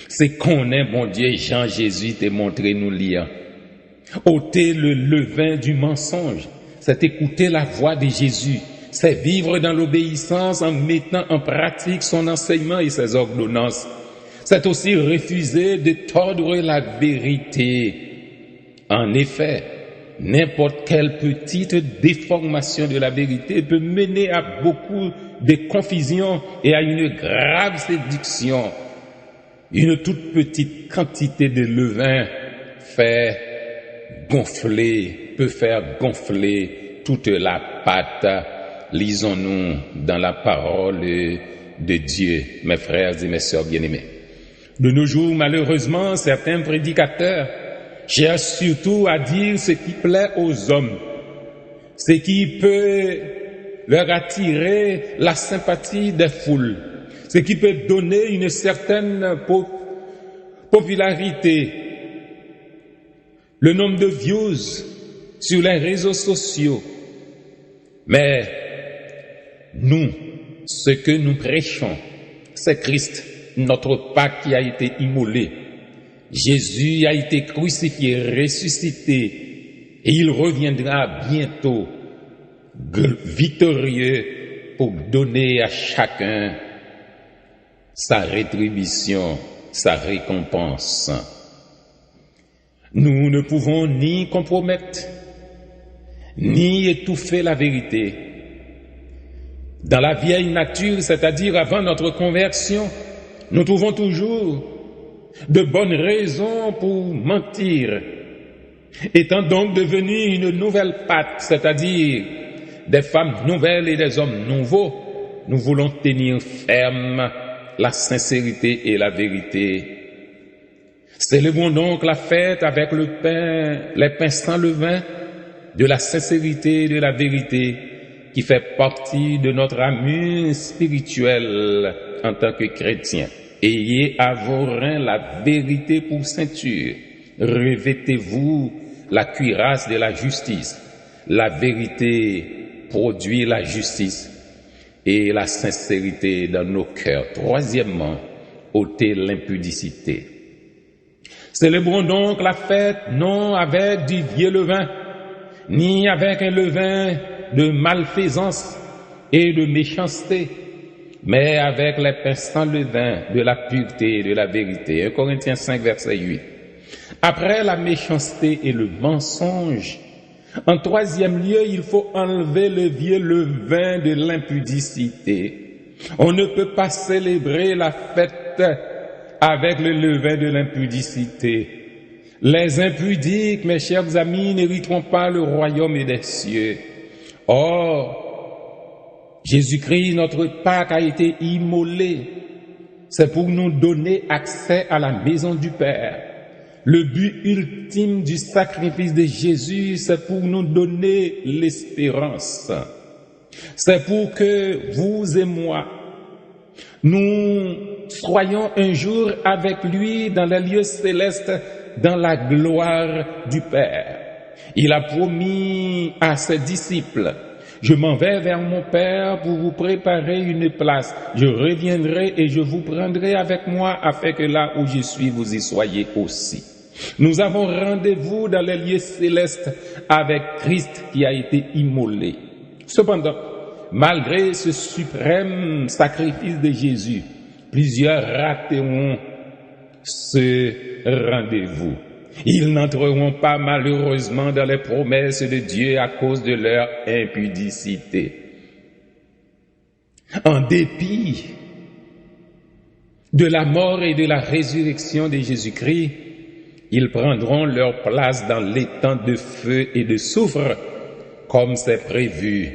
C'est connaître mon Dieu. Jean Jésus t'a montré nous lire. Ôter le levain du mensonge, c'est écouter la voix de Jésus. C'est vivre dans l'obéissance en mettant en pratique son enseignement et ses ordonnances. C'est aussi refuser de tordre la vérité. En effet, n'importe quelle petite déformation de la vérité peut mener à beaucoup de confusion et à une grave séduction. Une toute petite quantité de levain peut faire gonfler toute la pâte. Lisons-nous dans la parole de Dieu, mes frères et mes sœurs bien-aimés. De nos jours, malheureusement, certains prédicateurs cherchent surtout à dire ce qui plaît aux hommes, ce qui peut leur attirer la sympathie des foules, ce qui peut donner une certaine popularité, le nombre de views sur les réseaux sociaux. Mais nous, ce que nous prêchons, c'est Christ, notre Pâque qui a été immolé. Jésus a été crucifié, ressuscité, et il reviendra bientôt victorieux pour donner à chacun sa rétribution, sa récompense. Nous ne pouvons ni compromettre, ni étouffer la vérité. Dans la vieille nature, c'est-à-dire avant notre conversion, nous trouvons toujours de bonnes raisons pour mentir. Étant donc devenus une nouvelle pâte, c'est-à-dire des femmes nouvelles et des hommes nouveaux, nous voulons tenir ferme la sincérité et la vérité. Célébrons donc la fête avec le pain, les pains sans levain, de la sincérité et de la vérité, qui fait partie de notre amour spirituel en tant que chrétien. Ayez à vos reins la vérité pour ceinture. Revêtez-vous la cuirasse de la justice. La vérité produit la justice et la sincérité dans nos cœurs. Troisièmement, ôtez l'impudicité. Célébrons donc la fête non avec du vieux levain, ni avec un levain de malfaisance et de méchanceté, mais avec les pains sans levain de la pureté et de la vérité. 1 Corinthiens 5, verset 8. Après la méchanceté et le mensonge, en troisième lieu, il faut enlever le vieux levain de l'impudicité. On ne peut pas célébrer la fête avec le levain de l'impudicité. Les impudiques, mes chers amis, n'hériteront pas le royaume des cieux. Or, Jésus-Christ, notre Pâque, a été immolé. C'est pour nous donner accès à la maison du Père. Le but ultime du sacrifice de Jésus, c'est pour nous donner l'espérance. C'est pour que vous et moi, nous soyons un jour avec lui dans les lieux célestes, dans la gloire du Père. Il a promis à ses disciples: je m'en vais vers mon Père pour vous préparer une place. Je reviendrai et je vous prendrai avec moi afin que là où je suis, vous y soyez aussi. Nous avons rendez-vous dans les lieux célestes avec Christ qui a été immolé. Cependant, malgré ce suprême sacrifice de Jésus, plusieurs rateront ce rendez-vous. Ils n'entreront pas malheureusement dans les promesses de Dieu à cause de leur impudicité. En dépit de la mort et de la résurrection de Jésus-Christ, ils prendront leur place dans l'étang de feu et de soufre, comme c'est prévu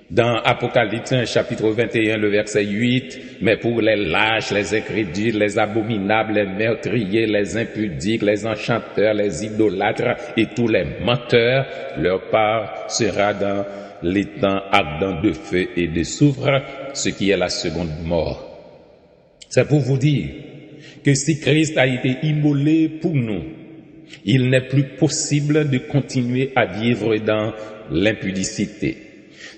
dans Apocalypse chapitre 21, le verset 8, mais pour les lâches, les incrédules, les abominables, les meurtriers, les impudiques, les enchanteurs, les idolâtres et tous les menteurs, leur part sera dans l'étang ardent de feu et de soufre, ce qui est la seconde mort. C'est pour vous dire que si Christ a été immolé pour nous, il n'est plus possible de continuer à vivre dans l'impudicité.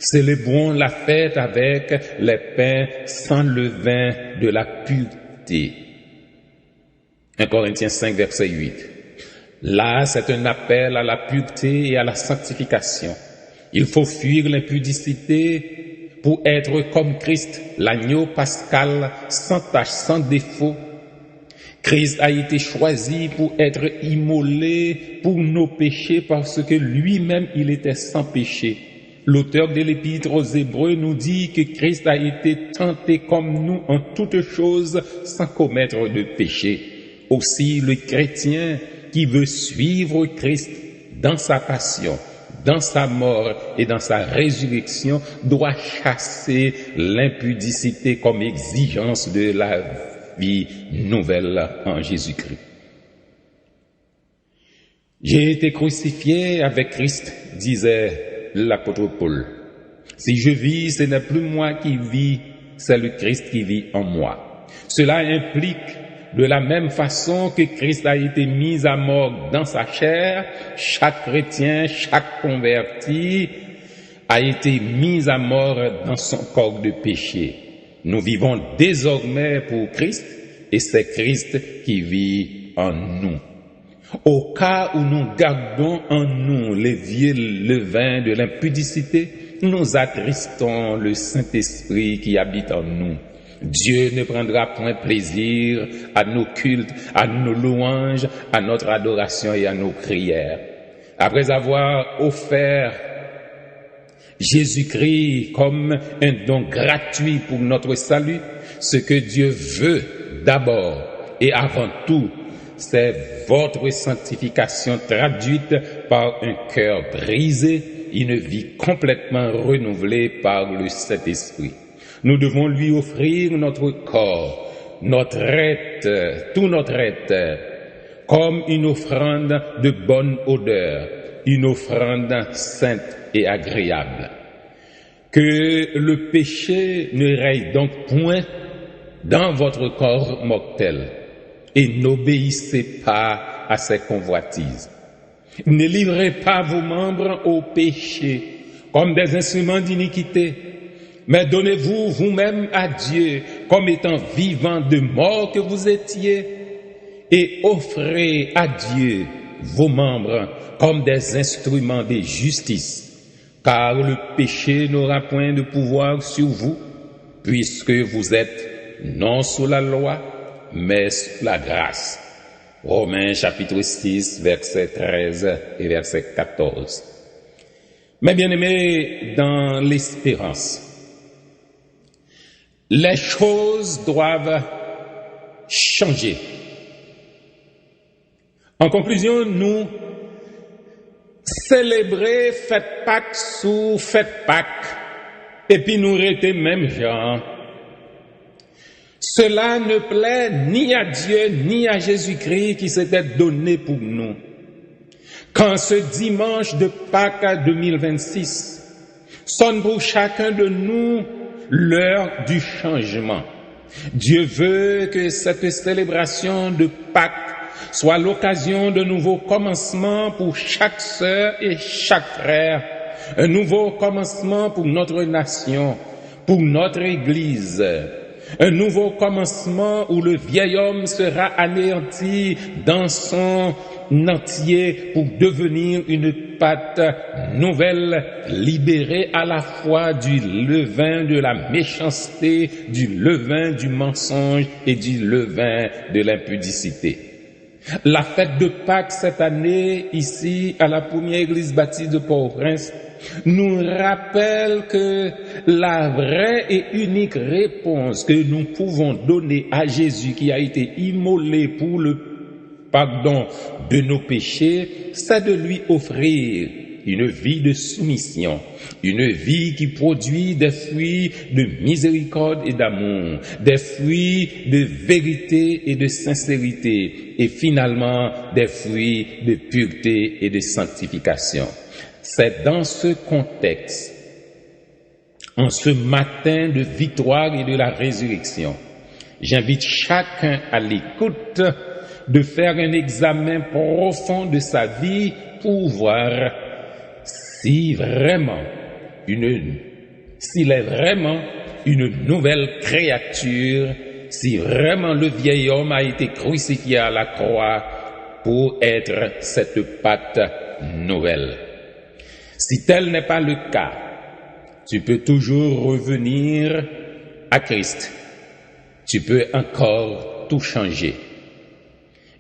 Célébrons la fête avec les pains sans levain de la pureté. 1 Corinthiens 5, verset 8. Là, c'est un appel à la pureté et à la sanctification. Il faut fuir l'impudicité pour être comme Christ, l'agneau pascal, sans tache, sans défaut. Christ a été choisi pour être immolé pour nos péchés parce que lui-même, il était sans péché. L'auteur de l'Épître aux Hébreux nous dit que Christ a été tenté comme nous en toutes choses sans commettre de péché. Aussi, le chrétien qui veut suivre Christ dans sa passion, dans sa mort et dans sa résurrection doit chasser l'impudicité comme exigence de la vie nouvelle en Jésus-Christ. J'ai été crucifié avec Christ, disait l'apôtre Paul. Si je vis, ce n'est plus moi qui vis, c'est le Christ qui vit en moi. Cela implique de la même façon que Christ a été mis à mort dans sa chair, chaque chrétien, chaque converti a été mis à mort dans son corps de péché. Nous vivons désormais pour Christ et c'est Christ qui vit en nous. Au cas où nous gardons en nous les vieux levains de l'impudicité, nous attristons le Saint-Esprit qui habite en nous. Dieu ne prendra point plaisir à nos cultes, à nos louanges, à notre adoration et à nos prières. Après avoir offert Jésus-Christ comme un don gratuit pour notre salut, ce que Dieu veut d'abord et avant tout, c'est votre sanctification traduite par un cœur brisé, une vie complètement renouvelée par le Saint-Esprit. Nous devons lui offrir notre corps, notre être, tout notre être, comme une offrande de bonne odeur, une offrande sainte et agréable. Que le péché ne règne donc point dans votre corps mortel et n'obéissez pas à ses convoitises. Ne livrez pas vos membres au péché comme des instruments d'iniquité, mais donnez-vous vous-même à Dieu comme étant vivants de mort que vous étiez et offrez à Dieu vos membres comme des instruments de justice, car le péché n'aura point de pouvoir sur vous, puisque vous êtes non sous la loi, mais sous la grâce. Romains chapitre 6, verset 13 et verset 14. Mes bien-aimés, dans l'espérance, les choses doivent changer. En conclusion, nous célébrer fête Pâques sous fête Pâques, et puis nous rester même genre. Cela ne plaît ni à Dieu ni à Jésus-Christ qui s'était donné pour nous. Quand ce dimanche de Pâques 2026 sonne pour chacun de nous l'heure du changement, Dieu veut que cette célébration de Pâques soit l'occasion de nouveaux commencements pour chaque sœur et chaque frère, un nouveau commencement pour notre nation, pour notre Église, un nouveau commencement où le vieil homme sera anéanti dans son entier pour devenir une pâte nouvelle, libérée à la fois du levain de la méchanceté, du levain du mensonge et du levain de l'impudicité. La fête de Pâques cette année, ici, à la première église baptiste de Port-au-Prince, nous rappelle que la vraie et unique réponse que nous pouvons donner à Jésus qui a été immolé pour le pardon de nos péchés, c'est de lui offrir une vie de soumission, une vie qui produit des fruits de miséricorde et d'amour, des fruits de vérité et de sincérité, et finalement des fruits de pureté et de sanctification. C'est dans ce contexte, en ce matin de victoire et de la résurrection, j'invite chacun à l'écoute de faire un examen profond de sa vie pour voir s'il est vraiment une nouvelle créature, si vraiment le vieil homme a été crucifié à la croix pour être cette pâte nouvelle. Si tel n'est pas le cas, tu peux toujours revenir à Christ. Tu peux encore tout changer.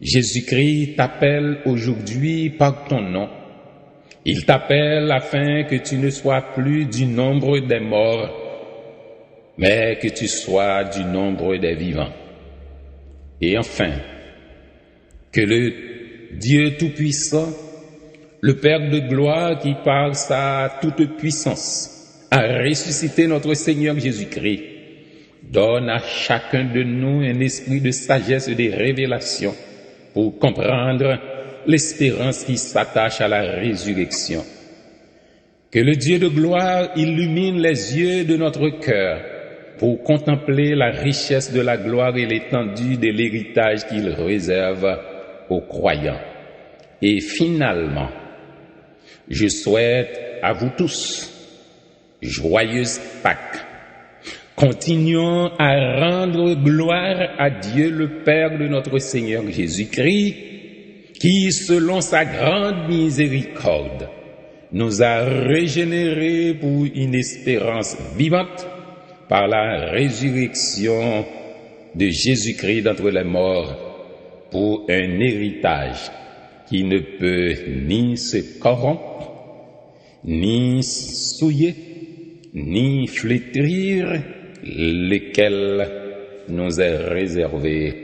Jésus-Christ t'appelle aujourd'hui par ton nom. Il t'appelle afin que tu ne sois plus du nombre des morts, mais que tu sois du nombre des vivants. Et enfin, que le Dieu Tout-Puissant, le Père de gloire qui par sa toute puissance a ressuscité notre Seigneur Jésus-Christ, donne à chacun de nous un esprit de sagesse et de révélation pour comprendre l'espérance qui s'attache à la résurrection. Que le Dieu de gloire illumine les yeux de notre cœur, pour contempler la richesse de la gloire et l'étendue de l'héritage qu'il réserve aux croyants. Et finalement, je souhaite à vous tous joyeuse Pâques. Continuons à rendre gloire à Dieu le Père de notre Seigneur Jésus-Christ, qui, selon sa grande miséricorde, nous a régénérés pour une espérance vivante par la résurrection de Jésus-Christ d'entre les morts, pour un héritage qui ne peut ni se corrompre, ni souiller, ni flétrir, lequel nous est réservé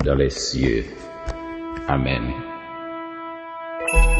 dans les cieux. Amen. Nous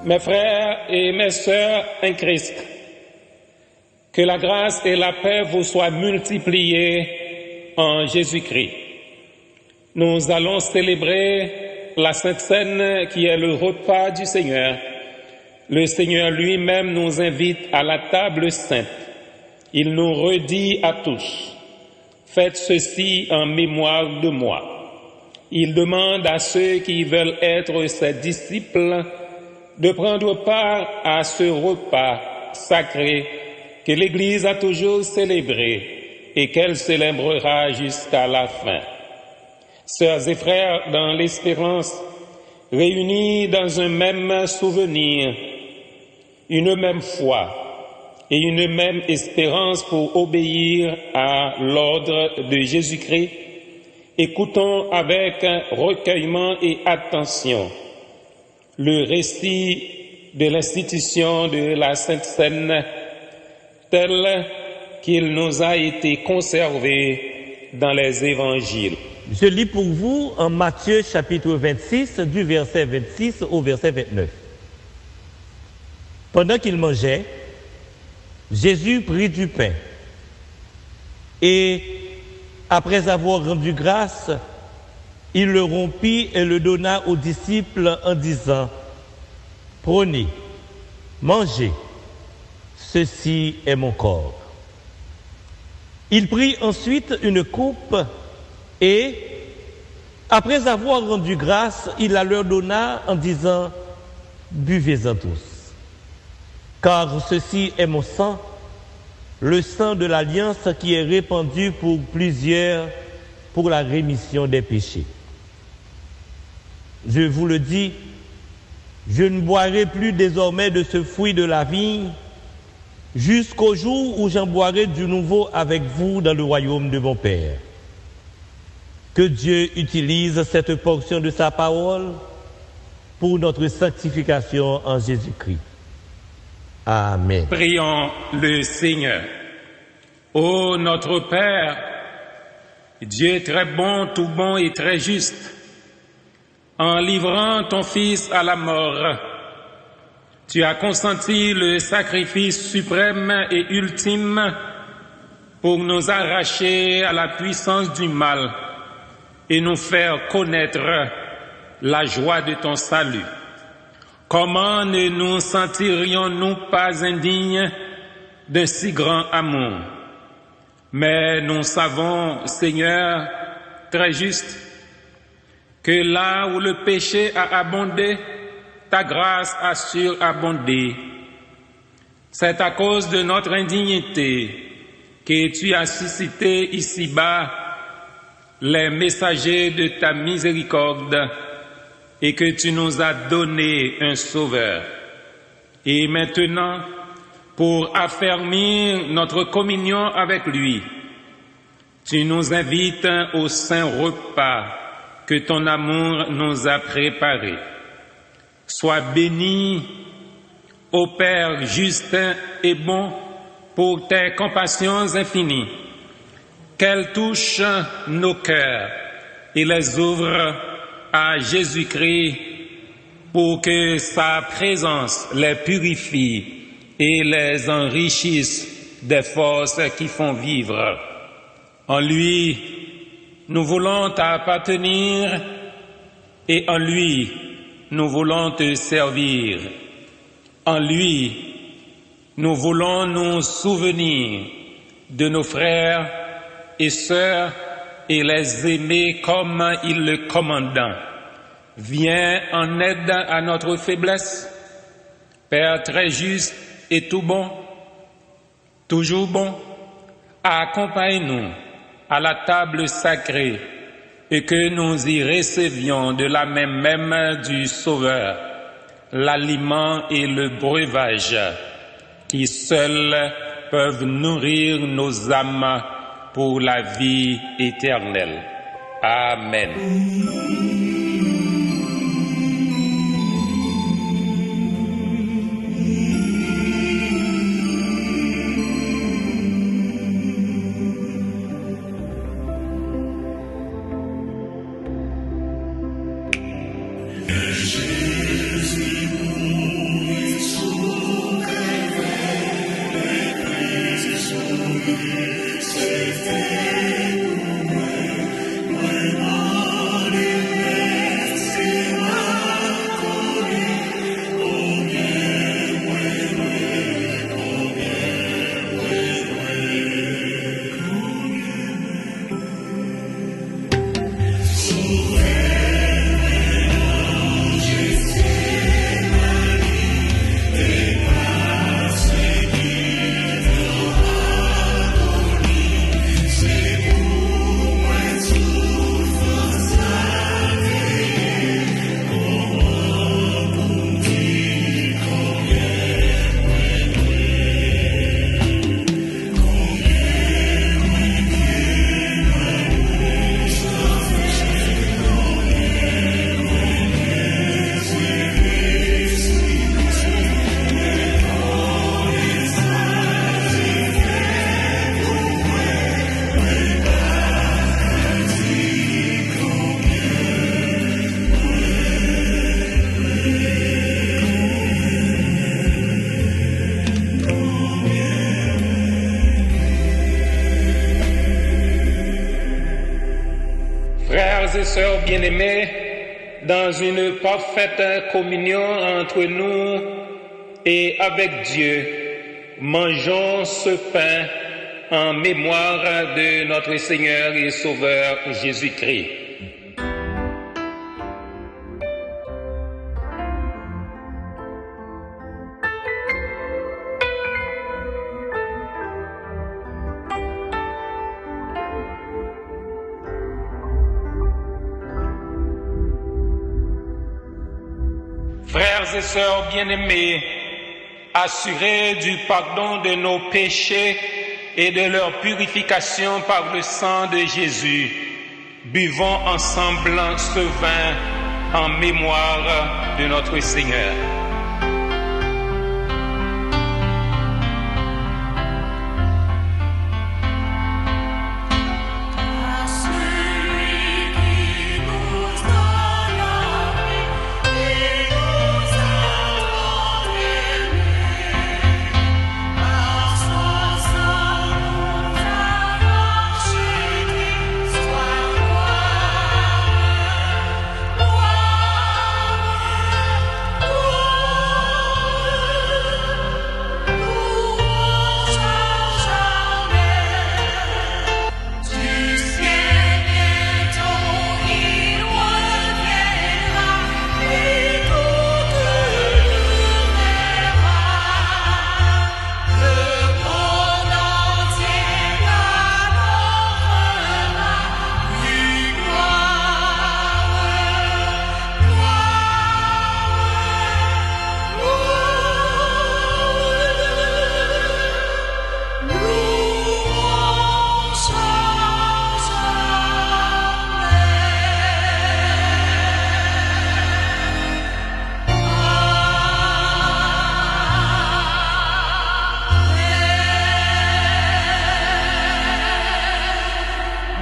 Mes frères et mes sœurs en Christ, que la grâce et la paix vous soient multipliées en Jésus-Christ. Nous allons célébrer la Sainte Seine qui est le repas du Seigneur. Le Seigneur lui-même nous invite à la table sainte. Il nous redit à tous, faites ceci en mémoire de moi. Il demande à ceux qui veulent être ses disciples de prendre part à ce repas sacré que l'Église a toujours célébré et qu'elle célébrera jusqu'à la fin. Sœurs et frères dans l'espérance, réunis dans un même souvenir, une même foi et une même espérance pour obéir à l'ordre de Jésus-Christ, écoutons avec recueillement et attention le récit de l'institution de la Sainte Seine tel qu'il nous a été conservé dans les évangiles. Je lis pour vous en Matthieu chapitre 26 du verset 26 au verset 29. Pendant qu'il mangeait, Jésus prit du pain et, après avoir rendu grâce, il le rompit et le donna aux disciples en disant, « Prenez, mangez, ceci est mon corps. » Il prit ensuite une coupe et, après avoir rendu grâce, il la leur donna en disant, « Buvez-en tous, car ceci est mon sang, le sang de l'alliance qui est répandu pour plusieurs pour la rémission des péchés. Je vous le dis, je ne boirai plus désormais de ce fruit de la vigne jusqu'au jour où j'en boirai du nouveau avec vous dans le royaume de mon Père. » Que Dieu utilise cette portion de sa parole pour notre sanctification en Jésus-Christ. Amen. Prions le Seigneur. Ô notre Père, Dieu très bon, tout bon et très juste, en livrant ton Fils à la mort, tu as consenti le sacrifice suprême et ultime pour nous arracher à la puissance du mal et nous faire connaître la joie de ton salut. Comment ne nous sentirions-nous pas indignes d'un si grand amour? Mais nous savons, Seigneur, très juste, que là où le péché a abondé, ta grâce a surabondé. C'est à cause de notre indignité que tu as suscité ici-bas les messagers de ta miséricorde et que tu nous as donné un sauveur. Et maintenant, pour affermir notre communion avec lui, tu nous invites au saint repas que ton amour nous a préparé. Sois béni, ô Père juste et bon, pour tes compassions infinies, qu'elles touchent nos cœurs et les ouvrent à Jésus-Christ pour que sa présence les purifie et les enrichisse des forces qui font vivre. En lui, nous voulons t'appartenir et en lui, nous voulons te servir. En lui, nous voulons nous souvenir de nos frères et sœurs et les aimer comme il le commande. Viens en aide à notre faiblesse, Père très juste et tout bon, toujours bon, accompagne-nous à la table sacrée et que nous y recevions de la main même du Sauveur l'aliment et le breuvage qui seuls peuvent nourrir nos âmes pour la vie éternelle. Amen. Frères et sœurs bien-aimés, dans une parfaite communion entre nous et avec Dieu, mangeons ce pain en mémoire de notre Seigneur et Sauveur Jésus-Christ. Frères et sœurs bien-aimés, assurés du pardon de nos péchés et de leur purification par le sang de Jésus, buvons ensemble ce vin en mémoire de notre Seigneur. Oh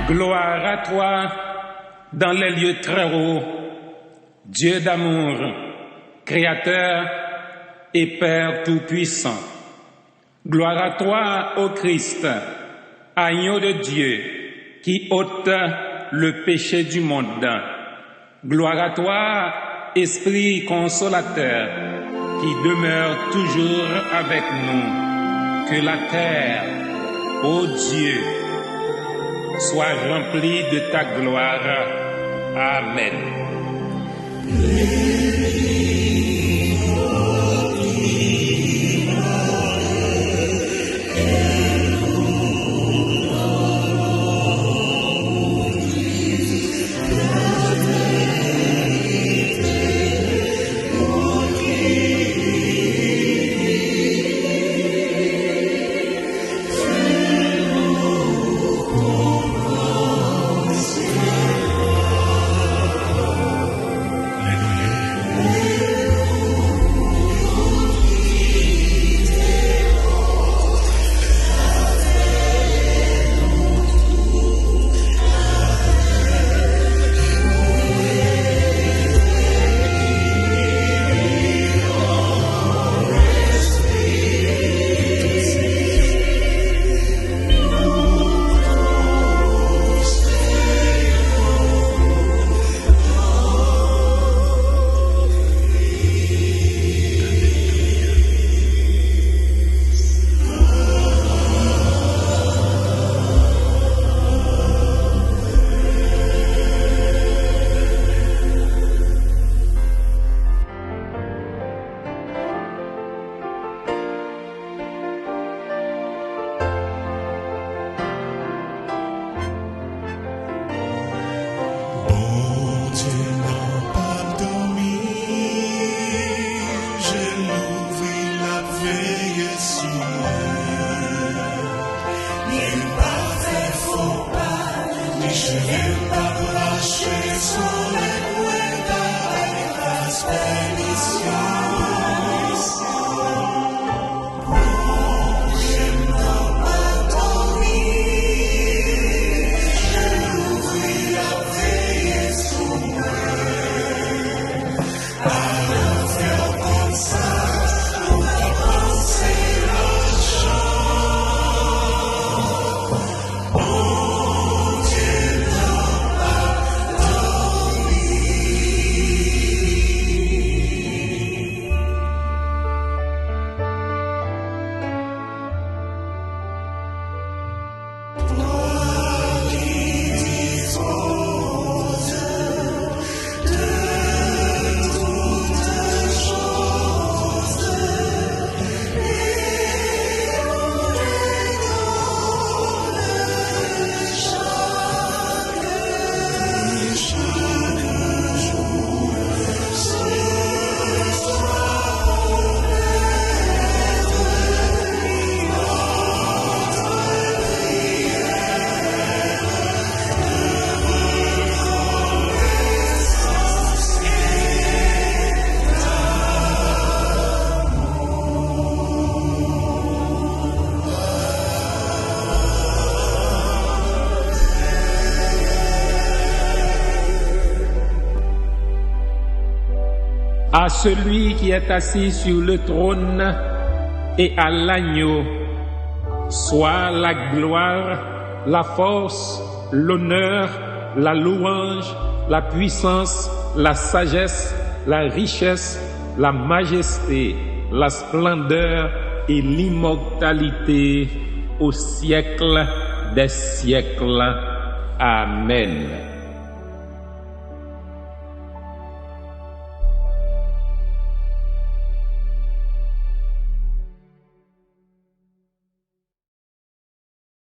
Gloire à toi dans les lieux très hauts, Dieu d'amour, Créateur et Père Tout-Puissant. Gloire à toi, ô Christ, agneau de Dieu, qui ôte le péché du monde. Gloire à toi, Esprit consolateur, qui demeure toujours avec nous. Que la terre, ô Dieu, soit remplie de ta gloire. Amen. À celui qui est assis sur le trône et à l'agneau, soit la gloire, la force, l'honneur, la louange, la puissance, la sagesse, la richesse, la majesté, la splendeur et l'immortalité au siècle des siècles. Amen.